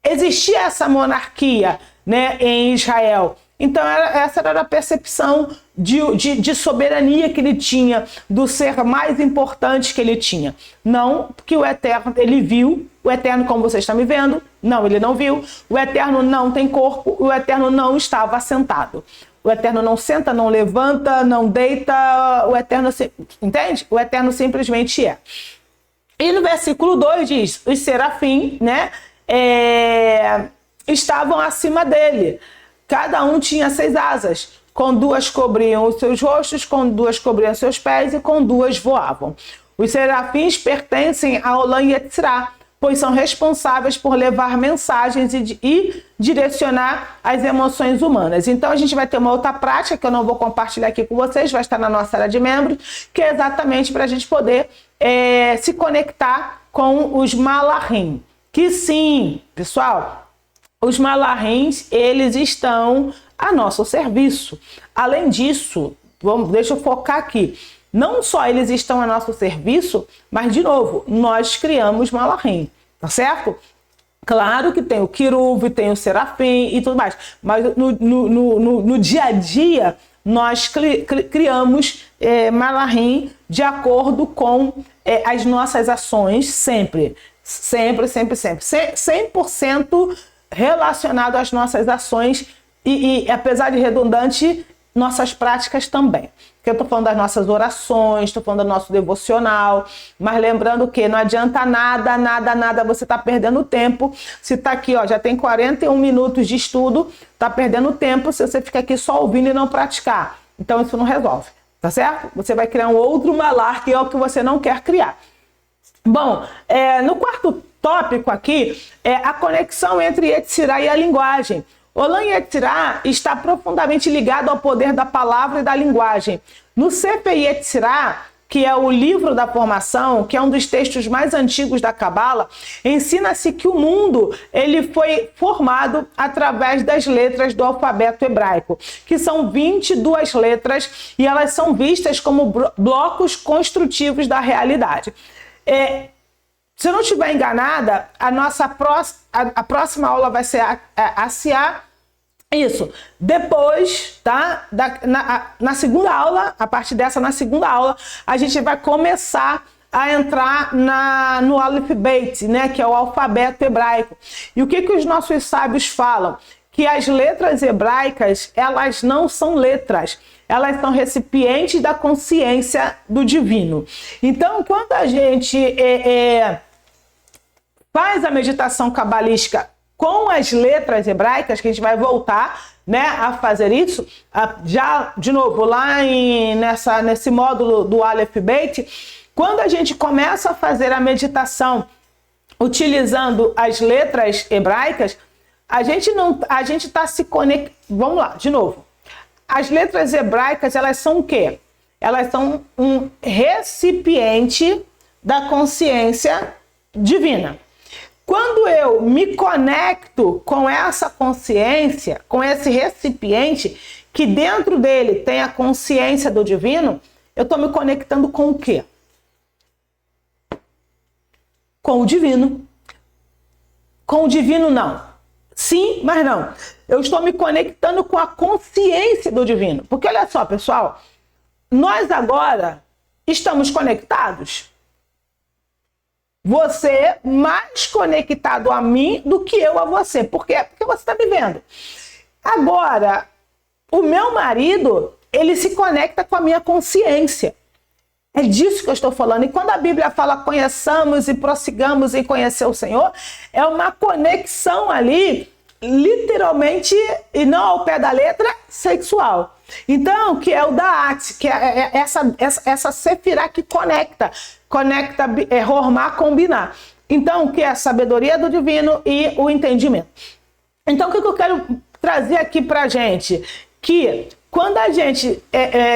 A: existia essa monarquia, né, em Israel. Então, essa era a percepção de soberania que ele tinha, do ser mais importante que ele tinha. Não que o Eterno, ele viu, o Eterno, como você está me vendo, não, ele não viu. O Eterno não tem corpo, o Eterno não estava sentado. O Eterno não senta, não levanta, não deita, o Eterno, entende? O Eterno simplesmente é. E no versículo 2 diz, os serafins, né, estavam acima dele. Cada um tinha 6 asas. Com 2 cobriam os seus rostos, com 2 cobriam seus pés e com 2 voavam. Os serafins pertencem a Olam e Yetzirah, pois são responsáveis por levar mensagens e direcionar as emoções humanas. Então a gente vai ter uma outra prática que eu não vou compartilhar aqui com vocês, vai estar na nossa área de membros, que é exatamente para a gente poder se conectar com os malachim. Que sim, pessoal, os malachins, eles estão a nosso serviço. Além disso, deixa eu focar aqui. Não só eles estão a nosso serviço, mas, de novo, nós criamos malachim, tá certo? Claro que tem o querube, tem o serafim e tudo mais, mas no dia a dia, nós criamos malachim de acordo com as nossas ações, sempre. 100% relacionado às nossas ações e apesar de redundante, nossas práticas também. Porque eu estou falando das nossas orações, estou falando do nosso devocional, mas lembrando que não adianta nada você tá perdendo tempo. Se tá aqui, ó, já tem 41 minutos de estudo, tá perdendo tempo se você ficar aqui só ouvindo e não praticar. Então isso não resolve, tá certo? Você vai criar um outro malar, que é o que você não quer criar. Bom, no quarto tópico aqui, é a conexão entre Yetzirah e a linguagem. Olam Yetzirah está profundamente ligado ao poder da palavra e da linguagem. No Sefer Yetzirah, que é o livro da formação, que é um dos textos mais antigos da Cabala, ensina-se que o mundo ele foi formado através das letras do alfabeto hebraico, que são 22 letras e elas são vistas como blocos construtivos da realidade. Se eu não estiver enganada, a próxima aula vai ser a Siá. Isso. Depois, tá? Na segunda aula, a partir dessa, na segunda aula, a gente vai começar a entrar no Aleph Beit, né? Que é o alfabeto hebraico. E o que os nossos sábios falam? Que as letras hebraicas, elas não são letras. Elas são recipientes da consciência do divino. Então, quando a gente faz a meditação cabalística com as letras hebraicas, que a gente vai voltar, né, a fazer isso, já, de novo, lá nesse módulo do Aleph Beit, quando a gente começa a fazer a meditação utilizando as letras hebraicas, a gente está se conectando. Vamos lá, de novo. As letras hebraicas, elas são o quê? Elas são um recipiente da consciência divina. Quando eu me conecto com essa consciência, com esse recipiente, que dentro dele tem a consciência do divino, eu estou me conectando com o quê? Com o divino. Com o divino, não. Sim, mas não. Eu estou me conectando com a consciência do divino. Porque olha só, pessoal, nós agora estamos conectados. Você mais conectado a mim do que eu a você. Por quê? Porque você está me vendo. Agora, o meu marido, ele se conecta com a minha consciência. É disso que eu estou falando. E quando a Bíblia fala conheçamos e prossigamos em conhecer o Senhor, é uma conexão ali, literalmente, e não ao pé da letra, sexual. Então, que é o Da'at, que é essa sefirá que conecta Hormá, combinar. Então, que é a sabedoria do divino e o entendimento. Então, o que eu quero trazer aqui pra gente? Que quando a gente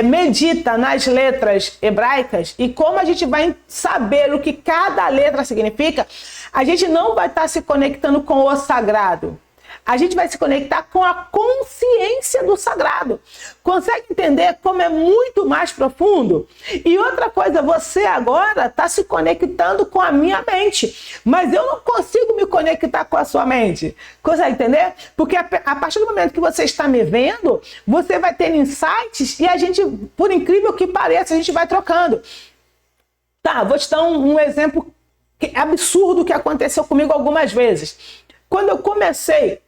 A: medita nas letras hebraicas e como a gente vai saber o que cada letra significa, a gente não vai estar se conectando com o sagrado. A gente vai se conectar com a consciência do sagrado. Consegue entender como é muito mais profundo? E outra coisa, você agora está se conectando com a minha mente, mas eu não consigo me conectar com a sua mente. Consegue entender? Porque a partir do momento que você está me vendo, você vai ter insights e a gente, por incrível que pareça, a gente vai trocando. Tá, vou te dar um exemplo absurdo que aconteceu comigo algumas vezes. Quando eu comecei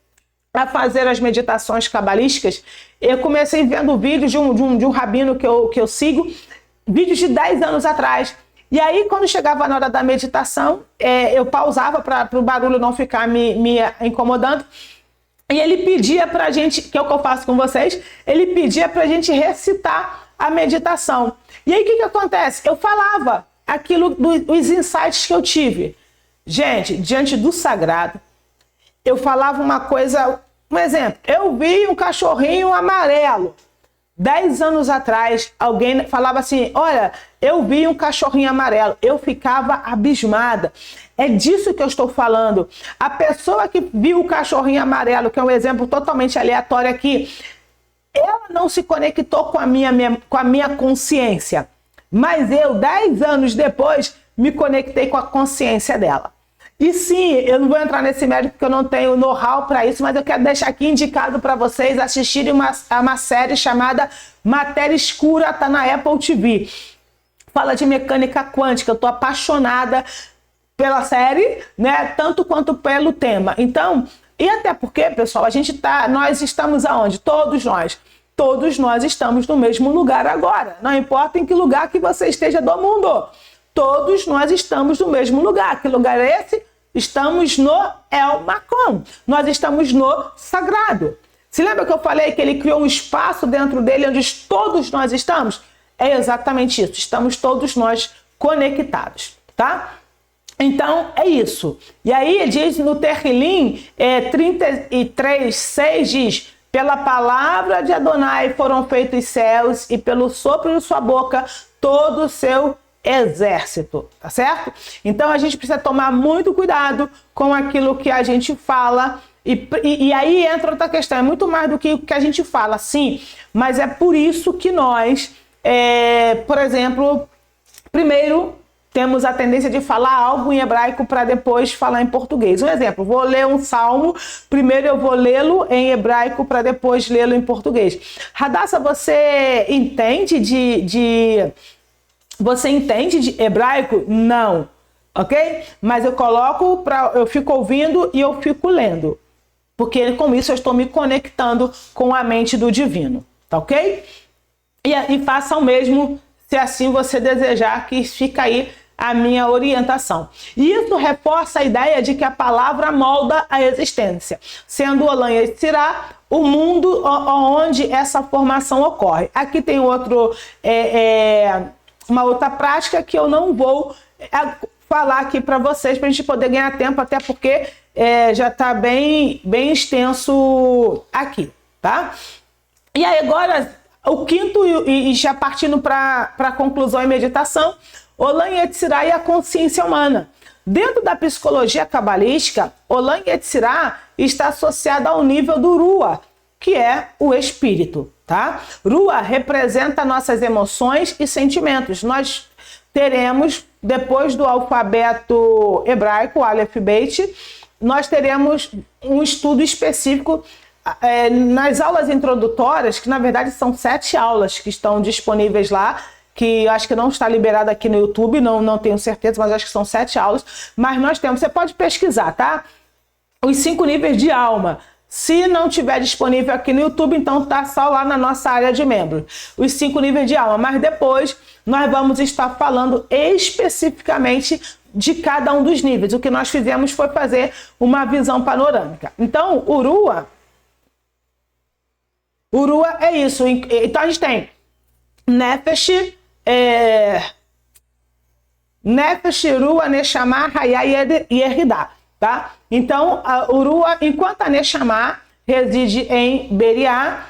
A: a fazer as meditações cabalísticas, eu comecei vendo vídeos de um rabino que eu sigo, vídeos de 10 anos atrás. E aí, quando chegava na hora da meditação, eu pausava para o barulho não ficar me incomodando. E ele pedia para a gente, que é o que eu faço com vocês, ele pedia para a gente recitar a meditação. E aí, o que acontece? Eu falava aquilo dos insights que eu tive. Gente, diante do sagrado, eu falava uma coisa, um exemplo. Eu vi um cachorrinho amarelo. 10 anos atrás, alguém falava assim, olha, eu vi um cachorrinho amarelo. Eu ficava abismada. É disso que eu estou falando. A pessoa que viu o cachorrinho amarelo, que é um exemplo totalmente aleatório aqui, ela não se conectou com a minha consciência. Mas eu, 10 anos depois, me conectei com a consciência dela. E sim, eu não vou entrar nesse mérito porque eu não tenho know-how para isso, mas eu quero deixar aqui indicado para vocês assistirem uma série chamada Matéria Escura, tá na Apple TV. Fala de mecânica quântica, eu tô apaixonada pela série, né? Tanto quanto pelo tema. Então, e até porque, pessoal, nós estamos aonde? Todos nós estamos no mesmo lugar agora. Não importa em que lugar que você esteja do mundo. Todos nós estamos no mesmo lugar. Que lugar é esse? Estamos no El Makon. Nós estamos no sagrado. Se lembra que eu falei que ele criou um espaço dentro dele onde todos nós estamos? É exatamente isso. Estamos todos nós conectados, tá? Então, é isso. E aí, diz no Terrilim 33:6, diz: pela palavra de Adonai foram feitos os céus e pelo sopro de sua boca todo o seu exército, tá certo? Então a gente precisa tomar muito cuidado com aquilo que a gente fala e aí entra outra questão, é muito mais do que o que a gente fala, sim, mas é por isso que nós, por exemplo, primeiro temos a tendência de falar algo em hebraico para depois falar em português. Um exemplo, vou ler um salmo, primeiro eu vou lê-lo em hebraico para depois lê-lo em português. Radassa, você entende Você entende de hebraico? Não, ok? Mas eu fico ouvindo e eu fico lendo. Porque com isso eu estou me conectando com a mente do divino, tá ok? E faça o mesmo se assim você desejar, que fica aí a minha orientação. E isso reforça a ideia de que a palavra molda a existência, sendo Olam Yetzirah o mundo onde essa formação ocorre. Aqui tem uma outra prática que eu não vou falar aqui para vocês, para a gente poder ganhar tempo, até porque já está bem extenso aqui, tá? E aí agora, o quinto, e já partindo para a conclusão e meditação, Olam Yetzirah e a consciência humana. Dentro da psicologia cabalística, Olam Yetzirah está associada ao nível do Ruah, que é o espírito, tá? Ruah representa nossas emoções e sentimentos. Nós teremos, depois do alfabeto hebraico, Aleph Bet, nós teremos um estudo específico nas aulas introdutórias, que na verdade são 7 aulas que estão disponíveis lá, que eu acho que não está liberado aqui no YouTube, não tenho certeza, mas acho que são 7 aulas. Mas nós temos, você pode pesquisar, tá? Os 5 níveis de alma. Se não tiver disponível aqui no YouTube, então tá só lá na nossa área de membros. Os 5 níveis de alma. Mas depois nós vamos estar falando especificamente de cada um dos níveis. O que nós fizemos foi fazer uma visão panorâmica. Então, o Ruah é isso. Então a gente tem Nefesh, Ruah, Neshama, Hayah e Yehidah, tá? Então, o Ruah, enquanto a Neshama reside em Beriah,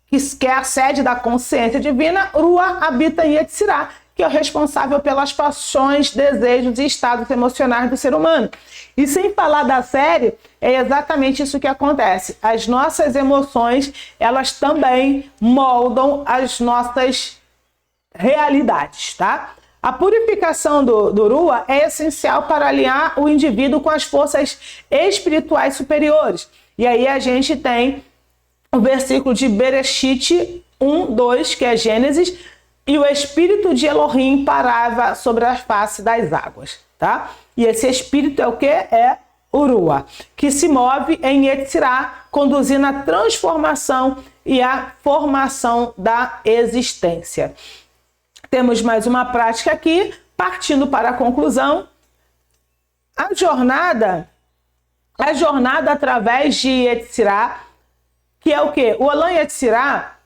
A: que é a sede da consciência divina, Ruah habita em Yetzirah, que é o responsável pelas paixões, desejos e estados emocionais do ser humano. E sem falar da série, é exatamente isso que acontece. As nossas emoções, elas também moldam as nossas realidades, tá? A purificação do Ruah é essencial para alinhar o indivíduo com as forças espirituais superiores. E aí a gente tem o versículo de Bereshit 1:2, que é Gênesis, e o espírito de Elohim parava sobre a face das águas, tá? E esse espírito é o que? É o Ruah, que se move em Yetzirah, conduzindo a transformação e a formação da existência. Temos mais uma prática aqui partindo para a conclusão, a jornada através de Yetzirah, que é o quê? O Olam Yetzirah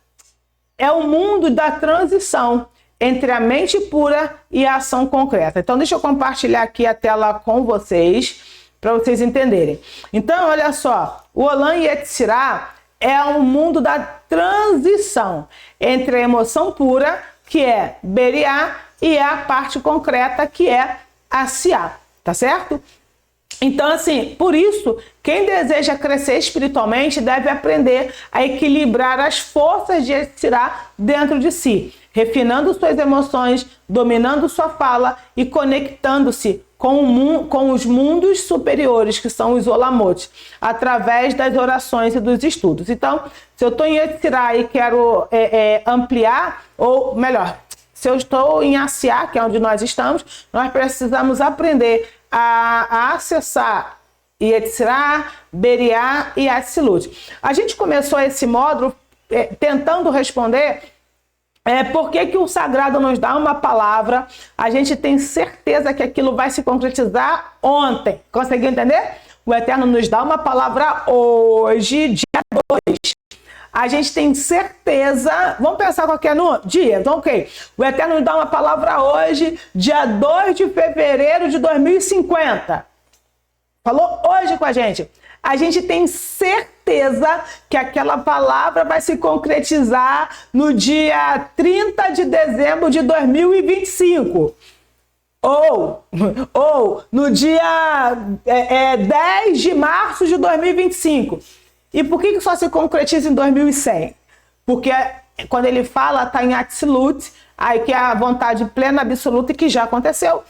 A: é o mundo da transição entre a mente pura e a ação concreta. Então, deixa eu compartilhar aqui a tela com vocês, para vocês entenderem. Então, olha só, o Olam Yetzirah é um mundo da transição entre a emoção pura, que é Beriá, e a parte concreta, que é Asiá, tá certo? Então, assim, por isso, quem deseja crescer espiritualmente deve aprender a equilibrar as forças de Yetzirah dentro de si, refinando suas emoções, dominando sua fala e conectando-se com os mundos superiores, que são os Olamot, através das orações e dos estudos. Então, se eu estou em Yetzirah e quero ampliar, ou melhor, se eu estou em Asiá, que é onde nós estamos, nós precisamos aprender a acessar Yetzirah, Beriá e Atzilut. A gente começou esse módulo tentando responder por que o sagrado nos dá uma palavra, a gente tem certeza que aquilo vai se concretizar ontem. Conseguiu entender? O Eterno nos dá uma palavra hoje, dia 2. A gente tem certeza, vamos pensar qual que é no dia, então ok. O Eterno nos dá uma palavra hoje, dia 2 de fevereiro de 2050. Falou hoje com a gente. A gente tem certeza que aquela palavra vai se concretizar no dia 30 de dezembro de 2025. Ou no dia 10 de março de 2025. E por que só se concretiza em 2100? Porque quando ele fala, está em Atzilut, aí que é a vontade plena, absoluta, e que já aconteceu.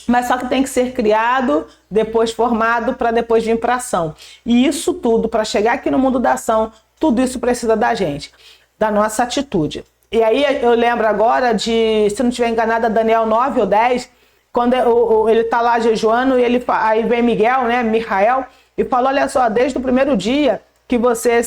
A: Mas só que tem que ser criado, depois formado, para depois vir para ação. E isso tudo, para chegar aqui no mundo da ação, tudo isso precisa da gente, da nossa atitude. E aí eu lembro agora de, se não estiver enganada, Daniel 9 ou 10, quando ele está lá jejuando, e aí vem Miguel, né, Michael, e falou, olha só, desde o primeiro dia que você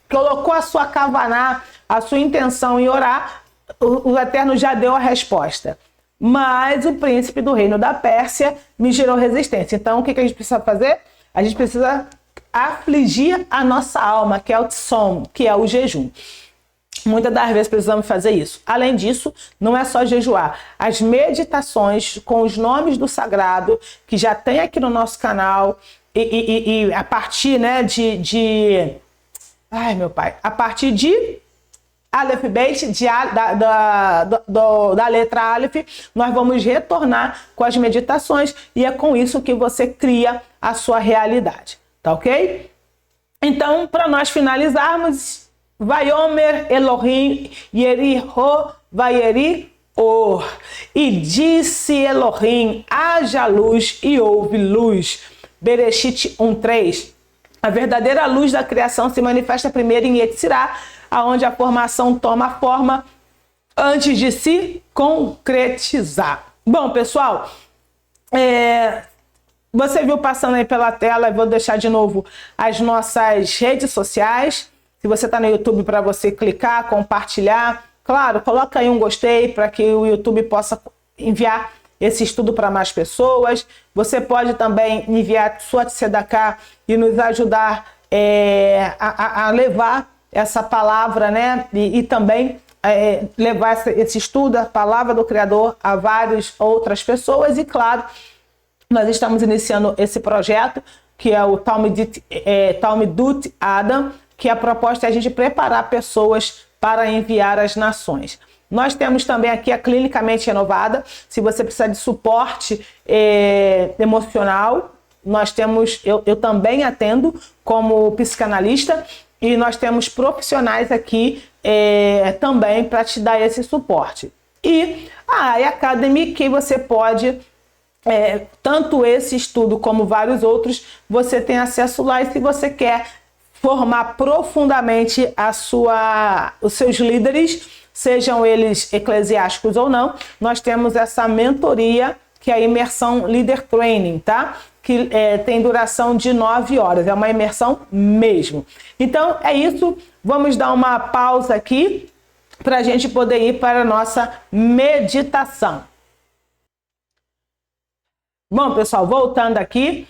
A: colocou a sua kavaná, a sua intenção em orar, o Eterno já deu a resposta. Mas o príncipe do reino da Pérsia me gerou resistência. Então, o que a gente precisa fazer? A gente precisa afligir a nossa alma, que é o tsom, que é o jejum. Muitas das vezes precisamos fazer isso. Além disso, não é só jejuar. As meditações com os nomes do sagrado, que já tem aqui no nosso canal, e a partir, né, ai, meu pai, a partir de Aleph Beit, da letra Aleph, nós vamos retornar com as meditações, e é com isso que você cria a sua realidade, tá ok? Então, para nós finalizarmos, Vayomer Elohim Yeriho Vayeri Or, e disse Elohim, haja luz, e houve luz. Bereshit 1:3. A verdadeira luz da criação se manifesta primeiro em Yetzirah, aonde a formação toma forma antes de se concretizar. Bom, pessoal, você viu passando aí pela tela, eu vou deixar de novo as nossas redes sociais. Se você está no YouTube, para você clicar, compartilhar. Claro, coloca aí um gostei para que o YouTube possa enviar esse estudo para mais pessoas. Você pode também enviar sua tzedakah e nos ajudar a levar essa palavra, né? E também levar esse estudo, a palavra do Criador, a várias outras pessoas. E claro, nós estamos iniciando esse projeto, que é o Talmidut Adam, que a proposta é a gente preparar pessoas para enviar às nações. Nós temos também aqui a Clinicamente Renovada. Se você precisar de suporte emocional, nós temos, eu também atendo como psicanalista, e nós temos profissionais aqui também para te dar esse suporte. E a Academy, que você pode, tanto esse estudo como vários outros, você tem acesso lá, e se você quer formar profundamente os seus líderes, sejam eles eclesiásticos ou não, nós temos essa mentoria, que é a imersão Leader Training, tá? Que tem duração de 9 horas, é uma imersão mesmo. Então é isso, vamos dar uma pausa aqui para a gente poder ir para a nossa meditação. Bom, pessoal, voltando aqui,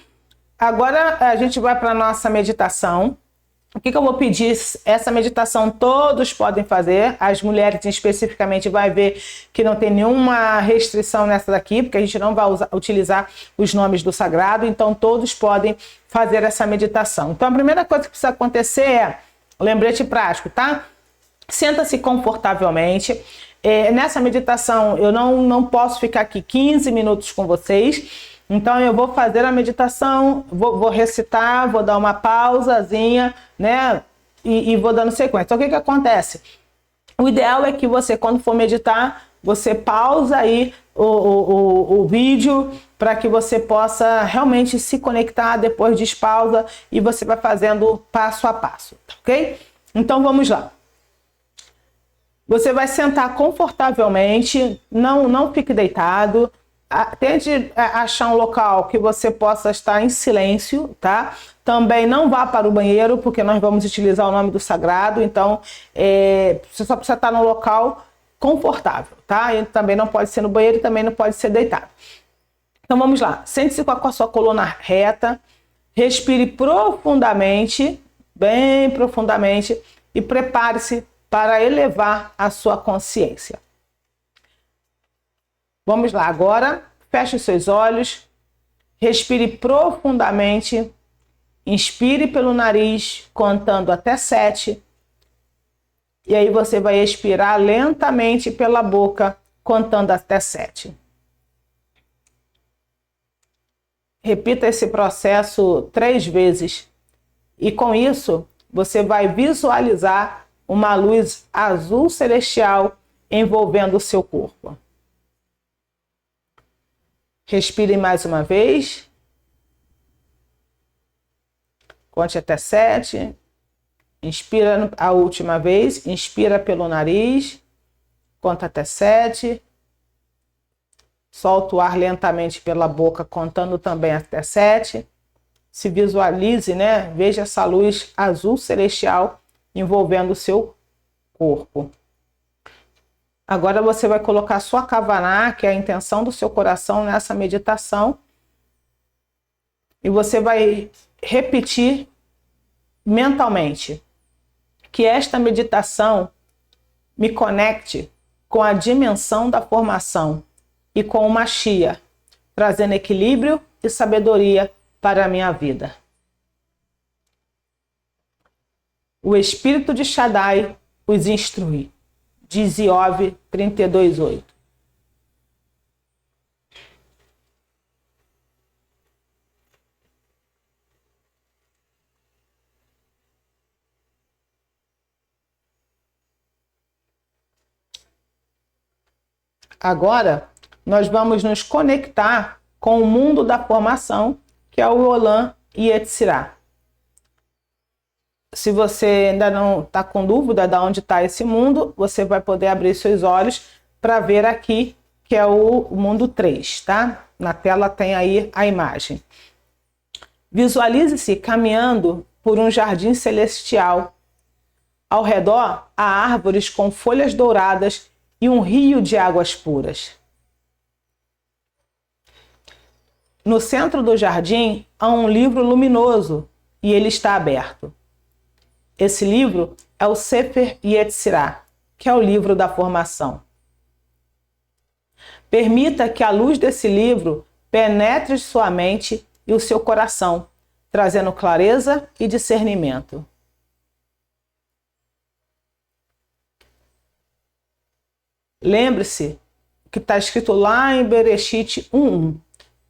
A: agora a gente vai para a nossa meditação. O que eu vou pedir? Essa meditação todos podem fazer, as mulheres especificamente vai ver que não tem nenhuma restrição nessa daqui, porque a gente não vai utilizar os nomes do sagrado, então todos podem fazer essa meditação. Então a primeira coisa que precisa acontecer é, lembrete prático, tá? Senta-se confortavelmente. Nessa meditação eu não posso ficar aqui 15 minutos com vocês, então eu vou fazer a meditação, vou recitar, vou dar uma pausazinha, né? E vou dando sequência. Então o que acontece? O ideal é que você, quando for meditar, você pausa aí o vídeo para que você possa realmente se conectar, depois despausa e você vai fazendo passo a passo, ok? Então vamos lá. Você vai sentar confortavelmente, não fique deitado. Tente achar um local que você possa estar em silêncio, tá? Também não vá para o banheiro, porque nós vamos utilizar o nome do sagrado, então você só precisa estar no local confortável, tá? E também não pode ser no banheiro e também não pode ser deitado. Então vamos lá, sente-se com a sua coluna reta, respire profundamente, bem profundamente, e prepare-se para elevar a sua consciência. Vamos lá, agora feche os seus olhos, respire profundamente, inspire pelo nariz, contando até 7. E aí você vai expirar lentamente pela boca, contando até 7. Repita esse processo 3 vezes. E com isso, você vai visualizar uma luz azul celestial envolvendo o seu corpo. Respire mais uma vez. Conte até 7. Inspira a última vez. Inspira pelo nariz. Conta até 7. Solta o ar lentamente pela boca, contando também até 7. Se visualize, né? Veja essa luz azul celestial envolvendo o seu corpo. Agora você vai colocar sua kavaná, que é a intenção do seu coração, nessa meditação. E você vai repetir mentalmente que esta meditação me conecte com a dimensão da formação e com o Mashiach, trazendo equilíbrio e sabedoria para a minha vida. O Espírito de Shaddai os instrui. Diz Iov 32:8. Agora, nós vamos nos conectar com o mundo da formação, que é o Olam e Yetzirah. Se você ainda não está com dúvida de onde está esse mundo, você vai poder abrir seus olhos para ver aqui, que é o mundo 3, tá? Na tela tem aí a imagem. Visualize-se caminhando por um jardim celestial. Ao redor há árvores com folhas douradas e um rio de águas puras. No centro do jardim há um livro luminoso e ele está aberto. Esse livro é o Sefer Yetzirah, que é o livro da formação. Permita que a luz desse livro penetre sua mente e o seu coração, trazendo clareza e discernimento. Lembre-se que está escrito lá em Bereshit 1:1.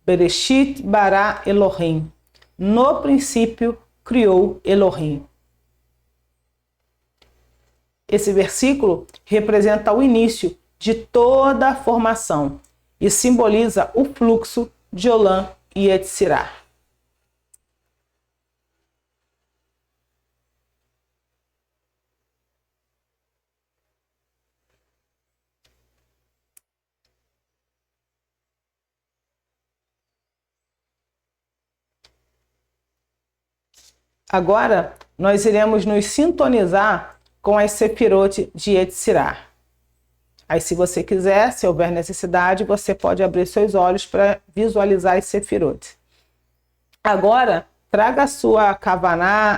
A: Bereshit bara Elohim. No princípio criou Elohim. Esse versículo representa o início de toda a formação e simboliza o fluxo de Olam e Yetzirah. Agora, nós iremos nos sintonizar com as Sefirot de Yetzirah. Aí, se você quiser, se houver necessidade, você pode abrir seus olhos para visualizar as Sefirot. Agora, traga a sua Kavaná,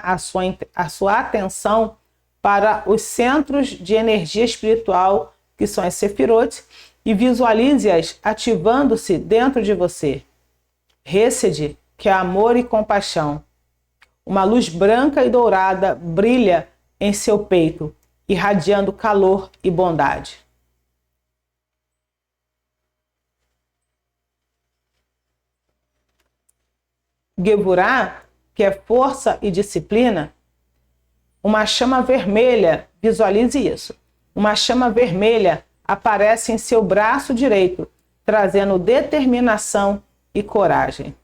A: a sua atenção para os centros de energia espiritual, que são as Sefirot, e visualize-as ativando-se dentro de você. Hesed, que é amor e compaixão. Uma luz branca e dourada brilha em seu peito, irradiando calor e bondade. Gevurah, que é força e disciplina, uma chama vermelha, visualize isso, uma chama vermelha aparece em seu braço direito, trazendo determinação e coragem.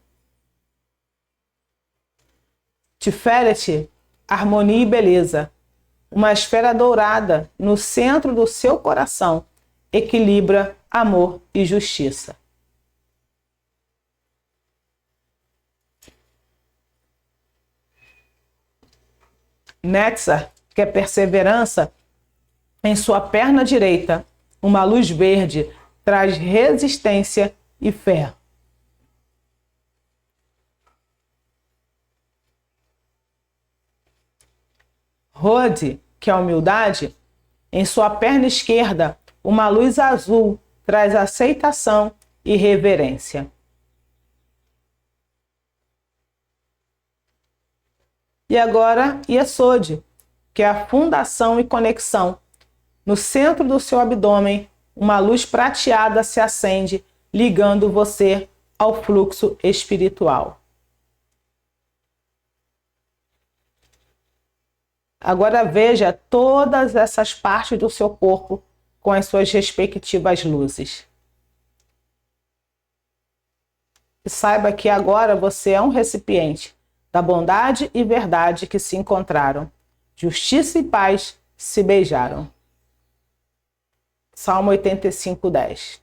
A: Tiferet, harmonia e beleza, uma esfera dourada no centro do seu coração, equilibra amor e justiça. Netzar, que é perseverança, em sua perna direita, uma luz verde traz resistência e fé. Hod, que é humildade, em sua perna esquerda, uma luz azul traz aceitação e reverência. E agora, Yesod, que é a fundação e conexão. No centro do seu abdômen, uma luz prateada se acende, ligando você ao fluxo espiritual. Agora veja todas essas partes do seu corpo com as suas respectivas luzes. E saiba que agora você é um recipiente da bondade e verdade que se encontraram. Justiça e paz se beijaram. Salmo 85:10.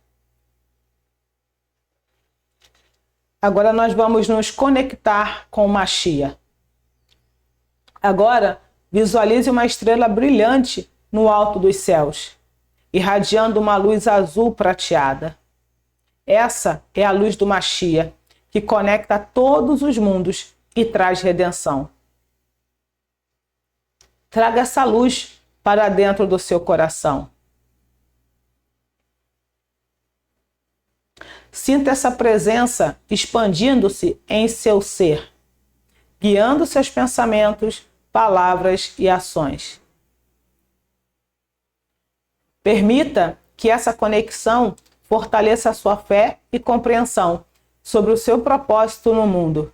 A: Agora nós vamos nos conectar com o Mashiach. Agora, visualize uma estrela brilhante no alto dos céus, irradiando uma luz azul prateada. Essa é a luz do Mashiach, que conecta todos os mundos e traz redenção. Traga essa luz para dentro do seu coração. Sinta essa presença expandindo-se em seu ser, guiando seus pensamentos, palavras e ações. Permita que essa conexão fortaleça a sua fé e compreensão sobre o seu propósito no mundo.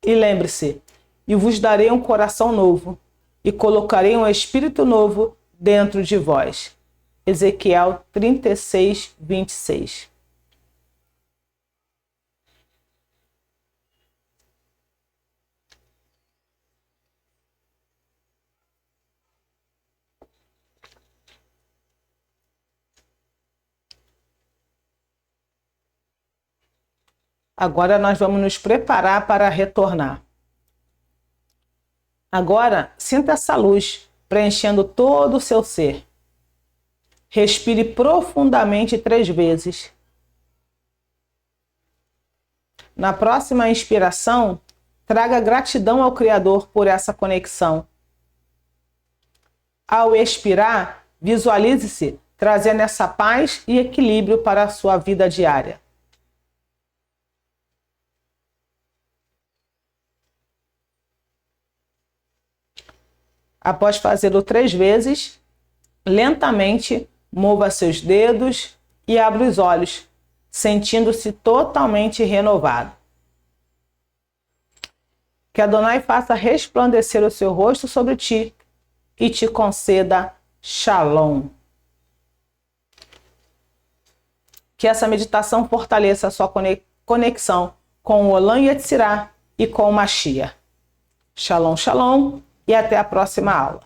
A: E lembre-se, e vos darei um coração novo, e colocarei um espírito novo dentro de vós. Ezequiel 36:26. Agora nós vamos nos preparar para retornar. Agora, sinta essa luz preenchendo todo o seu ser. Respire profundamente 3 vezes. Na próxima inspiração, traga gratidão ao Criador por essa conexão. Ao expirar, visualize-se trazendo essa paz e equilíbrio para a sua vida diária. Após fazê-lo 3 vezes, lentamente mova seus dedos e abra os olhos, sentindo-se totalmente renovado. Que Adonai faça resplandecer o seu rosto sobre ti e te conceda Shalom. Que essa meditação fortaleça a sua conexão com o Olam Yetzirah e com o Mashiach. Shalom, shalom. E até a próxima aula.